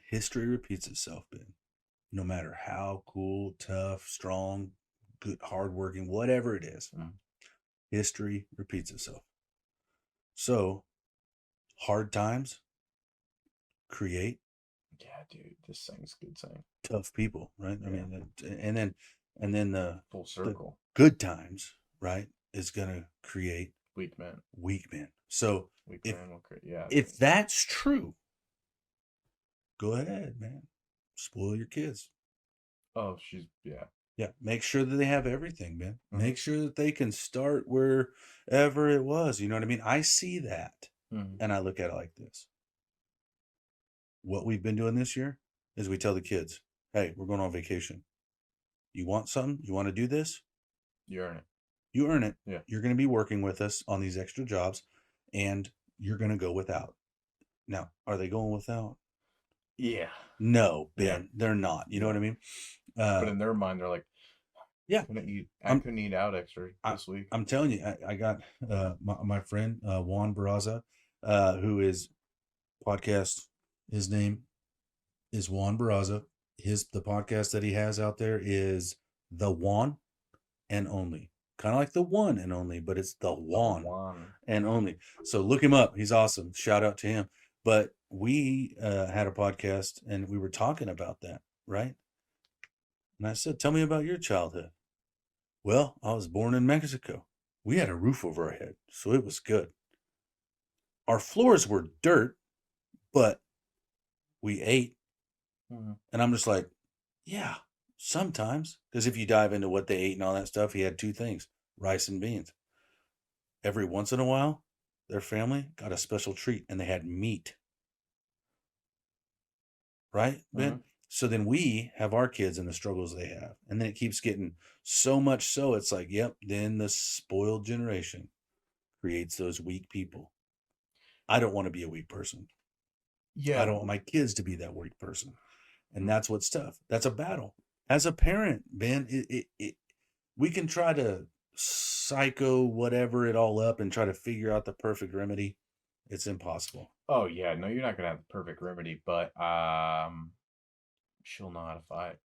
history repeats itself, Ben. No matter how cool, tough, strong, good, hardworking, whatever it is, Mm. history repeats itself. So hard times create Yeah, dude, this thing's good saying. tough people, right? I Yeah, mean, and then full the circle. good times, right, is going to create Weak man, weak men. So weak if man will create. Yeah, if that's true, go ahead, man. Spoil your kids. oh, she's yeah. Yeah, make sure that they have everything, man. Mm-hmm. Make sure that they can start wherever it was. You know what I mean? I see that, Mm-hmm. and I look at it like this: what we've been doing this year. is we tell the kids, hey, we're going on vacation. You want something? You want to do this? You earn it. You earn it. Yeah. You're going to be working with us on these extra jobs and you're going to go without. Now, are they going without? Yeah. No, Yeah. Ben, they're not. You know what I No. mean? But Uh, in their mind, they're like, yeah, I I'm, couldn't eat out extra I, this week. I'm telling you, I got my friend Juan Barraza, who is podcast. His name is Juan Barraza. The podcast that he has out there is the Juan and Only, kind of like the one and only, but it's the The Juan one. and Only. So look him up. He's awesome. Shout out to him. But we had a podcast and we were talking about that, right? And I said, "Tell me about your childhood." Well, I was born in Mexico. We had a roof over our head, so it was good. Our floors were dirt, but we ate. Mhm. And I'm just like, yeah, sometimes. Because if you dive into what they ate and all that stuff, he had two things: rice and beans. Every once in a while, their family got a special treat and they had meat, right, Ben? Mhm. So then we have our kids and the struggles they have. And then it keeps getting so much so it's like, yep, then the spoiled generation creates those weak people. I don't want to be a weak person. I Yeah. don't want my kids to be that weak person. And Mm. that's what's tough. That's a battle. As a parent, Ben, we can try to psycho whatever it all up and try to figure out the perfect remedy. It's impossible. Oh yeah. No, you're not gonna have the perfect remedy, but she'll know how to fight.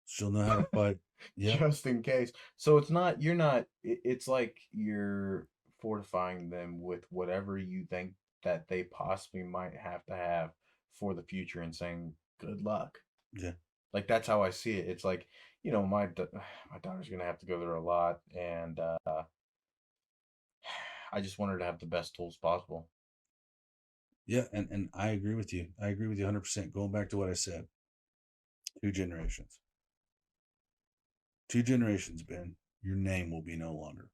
She'll know how to fight. Yeah, Just in case. So it's not you're not it's like you're fortifying them with whatever you think that they possibly might have to have for the future and saying good luck. yeah, Like that's how I see it. It's like, my daughter's going to have to go through a lot and I just want her to have the best tools possible. yeah. And I agree with you. I agree with you 100%. Going back to what I said, two generations. Two generations, Ben. Your name will be no longer.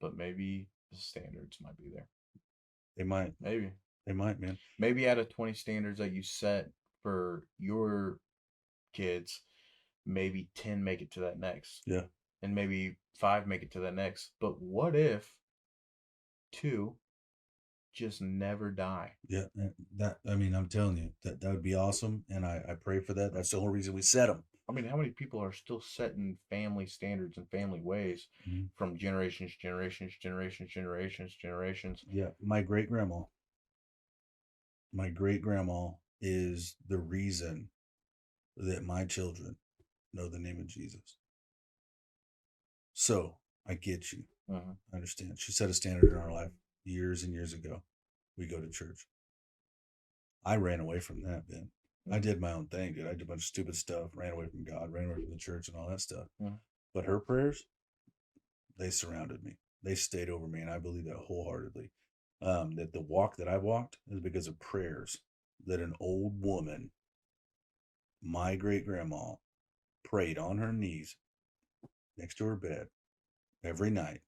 But maybe the standards might be there. They might. Maybe. They might, man. Maybe out of 20 standards that you set for your kids, maybe 10 make it to that next, Yeah, and maybe 5 make it to that next. But what if 2 just never die? yeah. That I mean, I'm telling you that would be awesome, and I pray for that. That's the whole reason we set them. I mean, how many people are still setting family standards and family ways Mm-hmm. from generations? Yeah, my great grandma is the reason that my children know the name of Jesus. So I get you. Mhm. I understand. She set a standard in our life years and years ago. We go to church. I ran away from that, man. I Mhm. did my own thing, dude. I did a bunch of stupid stuff, ran away from God, ran away from the church and all that stuff. Mhm. But her prayers, they surrounded me. They stayed over me, and I believe that wholeheartedly. That the walk that I walked is because of prayers that an old woman, my great grandma, prayed on her knees next to her bed every night,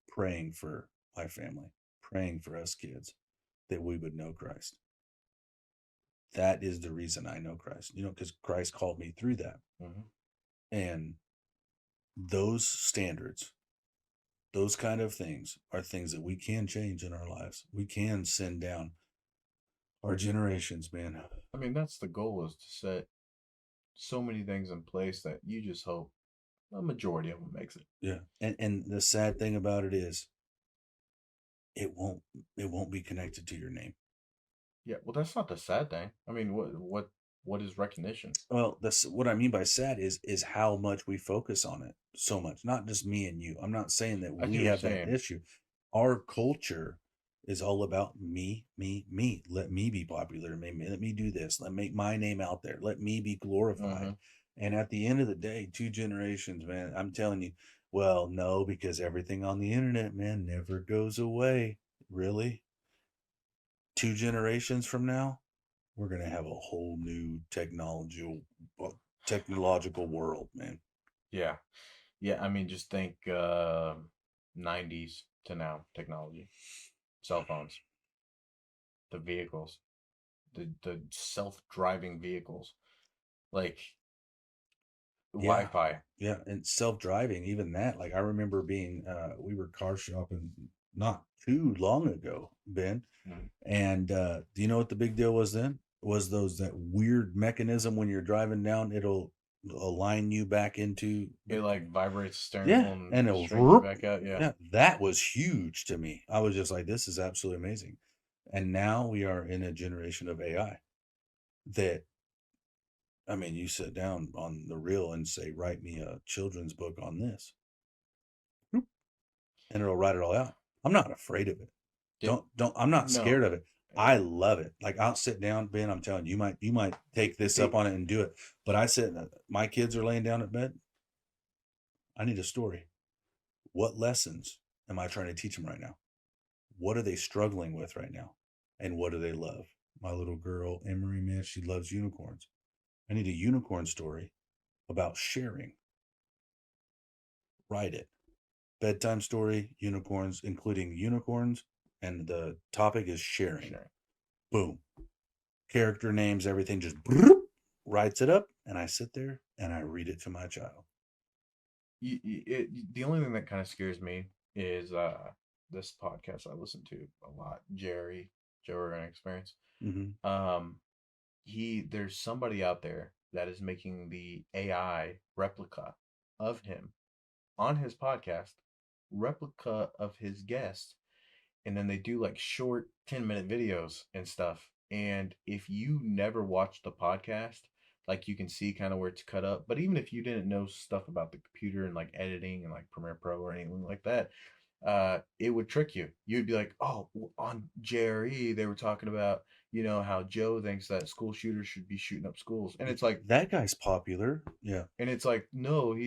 praying for my family, praying for us kids that we would know Christ. That is the reason I know Christ, because Christ called me through that. Mhm. And those standards, those kind of things are things that we can change in our lives. We can send down our generations, man. I mean, that's the goal is to set so many things in place that you just hope a majority of them makes it. Yeah. And the sad thing about it is it won't it won't be connected to your name. Yeah, well, that's not the sad thing. I mean, what is recognition? Well, that's what I mean by sad is how much we focus on it so much. Not just me and you. I'm not saying that I see we what you're have that saying. issue. Our culture is all about me, me, me. Let me be popular. Let me do this. Let make my name out there. Let me be glorified. Hmm. And at the end of the day, two generations, man, I'm telling you, well, no, because everything on the internet, man, never goes away. Really? Two generations from now, we're gonna have a whole new technological world, man. Yeah, yeah. I mean, just think 90s to now technology, cell phones, the vehicles. the self-driving vehicles, like Yeah. Wi-Fi. Yeah. And self-driving, even that, like I remember being, we were car shopping not too long ago, Ben. Mm. And do you know what the big deal was then? Was those that weird mechanism when you're driving down, it'll align you back into It the, like vibrates the steering yeah, wheel and and it'll straighten you whoop, back out. Yeah. yeah, that was huge to me. I was just like, this is absolutely amazing. And now we are in a generation of AI that, I mean, you sit down on the reel and say, write me a children's book on this, and it'll write it all out. I'm not afraid of it. Did I'm not no. scared of it. I love it. Like I'll sit down, Ben, I'm telling you, you might take this up See, on it and do it. But I sit, my kids are laying down at bed. I need a story. What lessons am I trying to teach them right now? What are they struggling with right now? And what do they love? My little girl, Emery, man, she loves unicorns. I need a unicorn story about sharing. Write it. Bedtime story, unicorns, including unicorns. And the topic is sharing. sure. Boom. Character names, everything just writes it up. And I sit there and I read it to my child. The only thing that kind of scares me is this podcast I listen to a lot, Jerry Joe Rogan Experience. Mm-hmm. Um, there's somebody out there that is making the AI replica of him on his podcast, replica of his guest, and then they do like short 10-minute videos and stuff. And if you never watched the podcast, like you can see kind of where it's cut up. But even if you didn't know stuff about the computer and like editing and like Premiere Pro or anything like that, it would trick you. You'd be like, oh, on Jerry, they were talking about, how Joe thinks that school shooters should be shooting up schools. That guy's popular. Yeah. And it's like, no,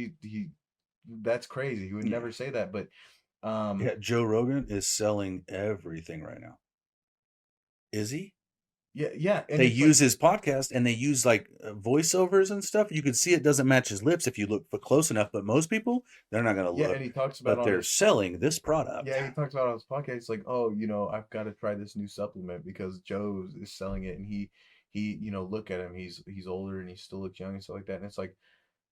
that's crazy. He would Yeah. never say that. But, Yeah. Joe Rogan is selling everything right now. Is he? yeah, yeah. And They it's like, use his podcast and they use like voiceovers and stuff. You can see it doesn't match his lips if you look for close enough, but most people, they're not going to yeah. look, And he talks about but on they're his selling this product. Yeah, he talks about on his podcast. It's like, oh, I've got to try this new supplement because Joe is selling it, and look at him. He's older and he still looks young and stuff like that. And it's like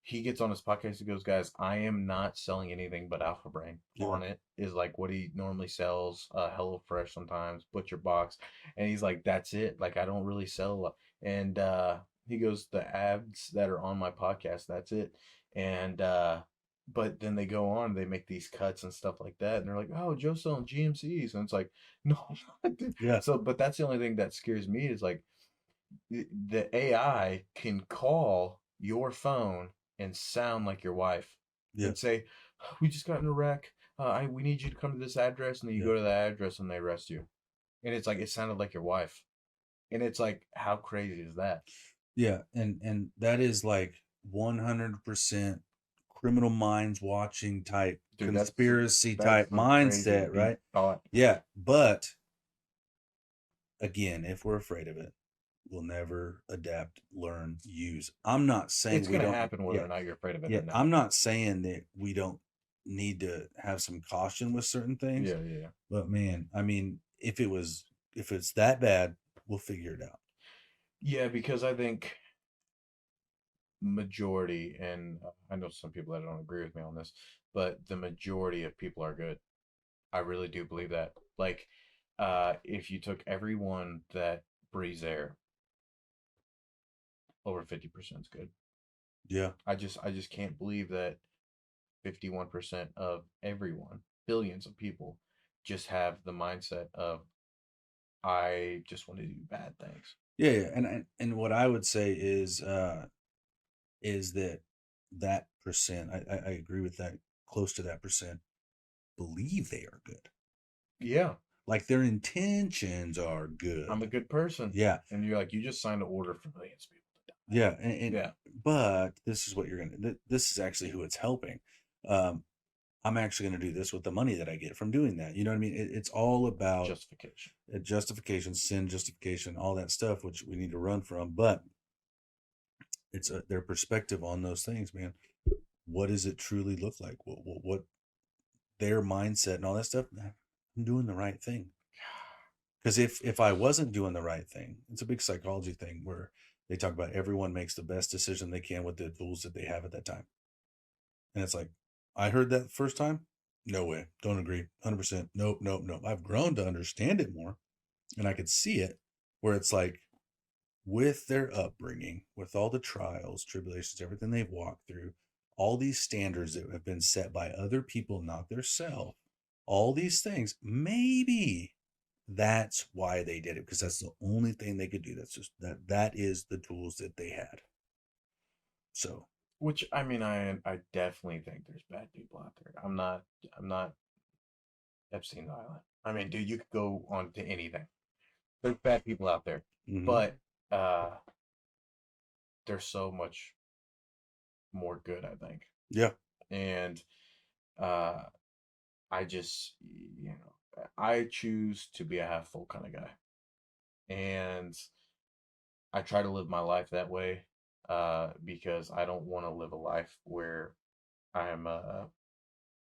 he gets on his podcast and goes, guys, I am not selling anything but Alpha Brain. Yeah. On it is like what he normally sells, Hello Fresh sometimes, Butcher Box, and he's like, that's it. Like I don't really sell a lot. And he goes, the ads that are on my podcast, that's it. And but then they go on, they make these cuts and stuff like that, and they're like, "Oh, Joe's selling GMCs," and it's like, "No, dude." Yeah. So, but that's the only thing that scares me is like the AI can call your phone and sound like your wife Yeah. and say, "We just got in a wreck. We need you to come to this address," and then you Yeah. go to that address and they arrest you, and it's like it sounded like your wife, and it's like, how crazy is that? Yeah. And that is like 100% Criminal Minds watching type, Dude, conspiracy that's type some crazy mindset, deep right? thought. Yeah. But again, if we're afraid of it, we'll never adapt, learn, use. I'm not saying It's we gonna don't. happen whether Yeah. or not you're afraid of it Yeah. or not. I'm not saying that we don't need to have some caution with certain things. Yeah, yeah. But man, I mean, if it's that bad, we'll figure it out. Yeah, because I think majority, and I know some people that don't agree with me on this, but the majority of people are good. I really do believe that. Like, if you took everyone that breathes air, over 50% is good. Yeah. I just can't believe that 51% of everyone, billions of people, just have the mindset of I just want to do bad things. Yeah. Yeah. And what I would say is that that percent, I agree with that, close to that percent, believe they are good. Yeah, Like their intentions are I'm a good. good person. Yeah. And you're like, you just signed an order for millions of people to die. Yeah. And Yeah. but this is what you're gonna. This is actually who it's helping. Um, I'm actually going to do this with the money that I get from doing that. You know what I mean? It's all about Justification. justification, sin justification, all that stuff, which we need to run from. But it's their perspective on those things, man. What does it truly look like? What their mindset and all that stuff? I'm doing the right thing. Because if I wasn't doing the right thing, it's a big psychology thing where they talk about everyone makes the best decision they can with the tools that they have at that time. And it's like, I heard that first time. No way. Don't agree. 100%. Nope, nope, nope. I've grown to understand it more and I could see it where it's like with their upbringing, with all the trials, tribulations, everything they've walked through, all these standards that have been set by other people, not their self, all these things, maybe that's why they did it because that's the only thing they could do. That's just that is the tools that they had. So, Which I mean, I definitely think there's bad people out there. I'm not Epstein Island. I mean, dude, you could go on to anything. There's bad people out there, mm-hmm. but uh, there's so much more good, I think. Yeah, And uh, I just, I choose to be a half full kind of guy, and I try to live my life that way, because I don't want to live a life where I'm a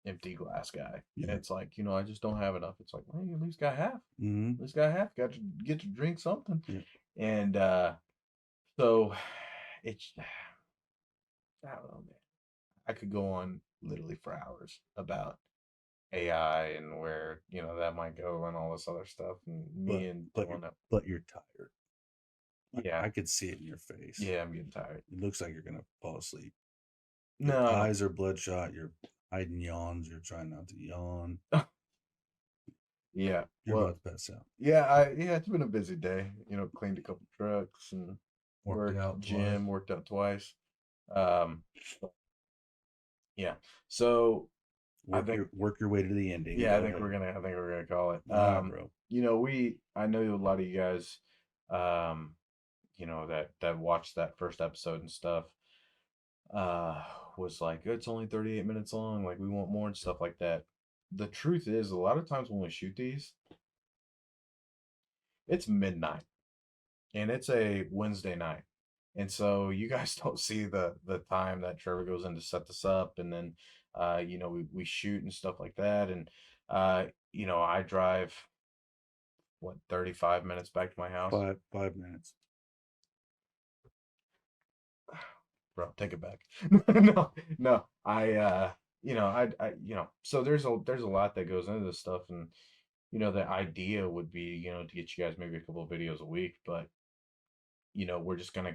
empty glass guy. yeah, It's like, I just don't have enough. It's like, well, you at least got half. mm-hmm. At least got half. Got to get to drink something. Yeah. And so it's, I don't know, man. I could go on literally for hours about AI and where, that might go and all this other stuff. And But me and but you're Dylan, but you're tired. yeah, I could see it in your face. yeah, I'm getting tired. It looks like you're gonna fall asleep. Your No, eyes are bloodshot. You're hiding yawns. You're trying not to yawn. yeah. You're Well, about to pass out. yeah, it's been a busy day. Cleaned a couple trucks and Worked worked out twice. gym, worked out twice. Um, yeah. So I think, Work your way to the ending. yeah, Go ahead. I think we're gonna call it. All right, bro. I know a lot of you guys, um, that watched that first episode and stuff, uh, was like, it's only 38 minutes long. Like, we want more and stuff like that. The truth is, a lot of times when we shoot these, it's midnight and it's a Wednesday night. And so you guys don't see the time that Trevor goes in to set this up, and then we shoot and stuff like that. And I drive, what, 35 minutes back to my house. 5 minutes. Bro, take it back. No, no. So there's a lot that goes into this stuff, and the idea would be, to get you guys maybe a couple of videos a week, but we're just gonna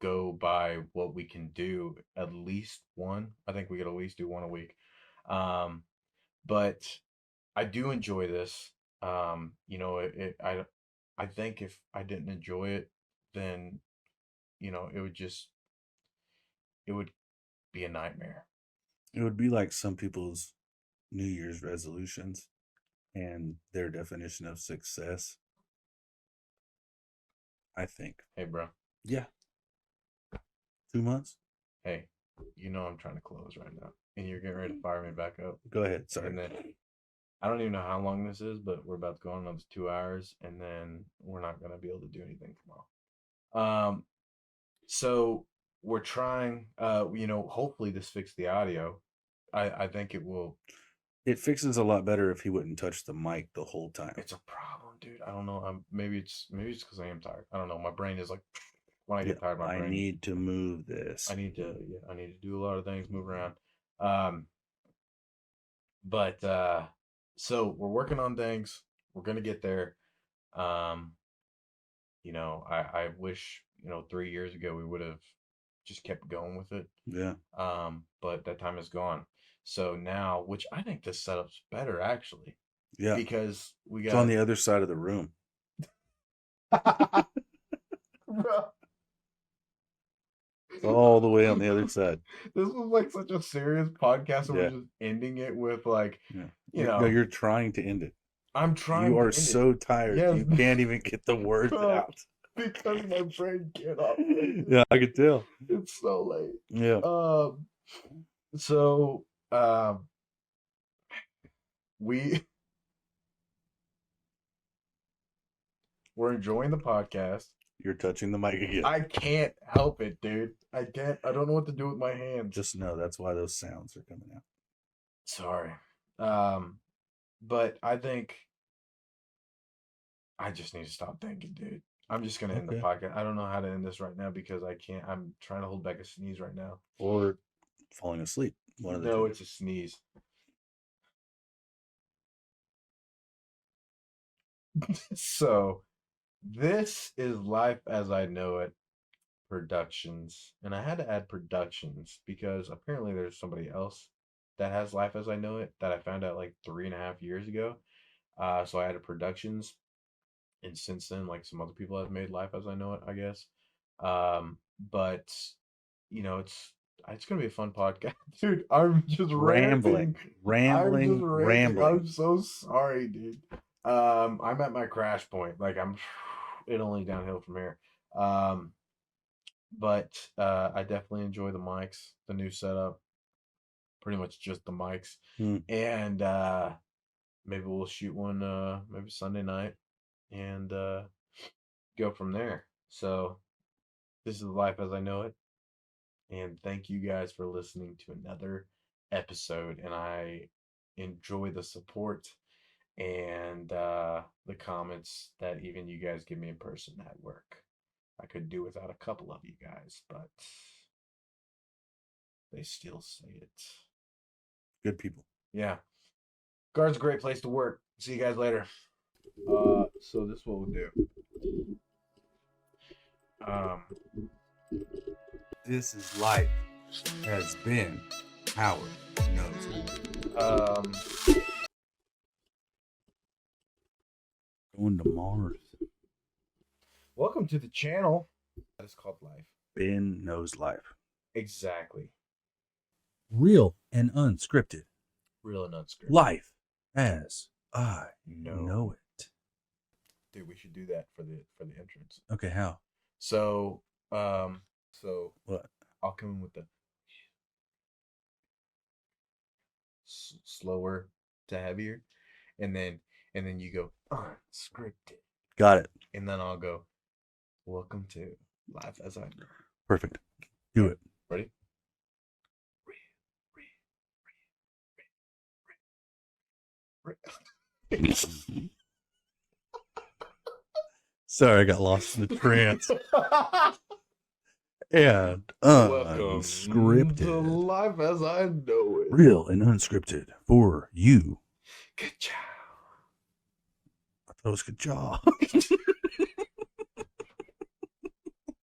go by what we can do. At least one. I think we could at least do one a week. Um, but I do enjoy this. I think if I didn't enjoy it, then it would be a nightmare. It would be like some people's New Year's resolutions and their definition of success. I think. Hey, bro. Yeah. 2 months. Hey, I'm trying to close right now, and you're getting ready to fire me back up, Go ahead. Sorry. and then I don't even know how long this is, but we're about to go on another 2 hours, and then we're not gonna be able to do anything tomorrow. So we're trying. Hopefully this fixed the audio. I think it will. It fixes a lot better if he wouldn't touch the mic the whole time. It's a problem, dude. I don't know. Maybe it's because I am tired. I don't know. My brain is like, when I Yeah, get tired, my I brain. need to move this. I need to do a lot of things, move around. Um, but so we're working on things. We're gonna get there. Um, I wish, 3 years ago we would have just kept going with it. Yeah. But that time is gone. So now, which I think this setup's better actually, Yeah. because we It's on got the other side of the room. Bro, It's all the way on the other side. this was like such a serious podcast, and we're Yeah. just ending it with like, Yeah. you No, know, you're trying to end it. I'm You trying to are end it. so tired. Yes, You can't even get the words bro, out. because my brain can't operate. Yeah, I could tell. It's so late. Yeah. So we we're enjoying the podcast. You're touching the mic again. I can't help it, dude. I can't. I don't know what to do with my hands. Just know that's why those sounds are coming out. Sorry. But I think I just need to stop thinking, dude. I'm just gonna end the Okay. podcast. I don't know how to end this right now because I can't. I'm trying to hold back a sneeze right now. Or falling asleep. One of the No, two. it's a sneeze. So this is Life as I Know It Productions, and I had to add productions because apparently there's somebody else that has Life as I Know It that I found out like 3.5 years ago. So I added productions, and since then, like some other people have made Life as I Know It, I guess. But it's gonna be a fun podcast, dude. I'm just ranting. Rambling. I'm just Rambling. ranting. Rambling. I'm so sorry, dude. I'm at my crash point. Like I'm, it only downhill from here. Um, but I definitely enjoy the mics, the new setup, pretty much just the mics, Hmm. and maybe we'll shoot one maybe Sunday night and go from there. So this is Life as I Know It. And thank you guys for listening to another episode. And I enjoy the support and the comments that even you guys give me in person at work. I could do without a couple of you guys, but they still say it. Good people. Yeah. Guard's a great place to work. See you guys later. So this is what we'll do. This is life has been Howard knows. Going to Mars. Welcome to the channel. That is called Life. Ben knows life. Exactly. Real and unscripted. Real and unscripted. Life as I know it. Dude, we should do that for the entrance. Okay, how? So What? I'll come in with the slower to heavier, and then you go unscripted. Got it. And then I'll go, welcome to Life as I Know. Perfect. Do it. Ready? Sorry, I got lost in the trance. And Welcome unscripted. to Life as I Know It. Real and unscripted for you. Good job. I thought it was good job.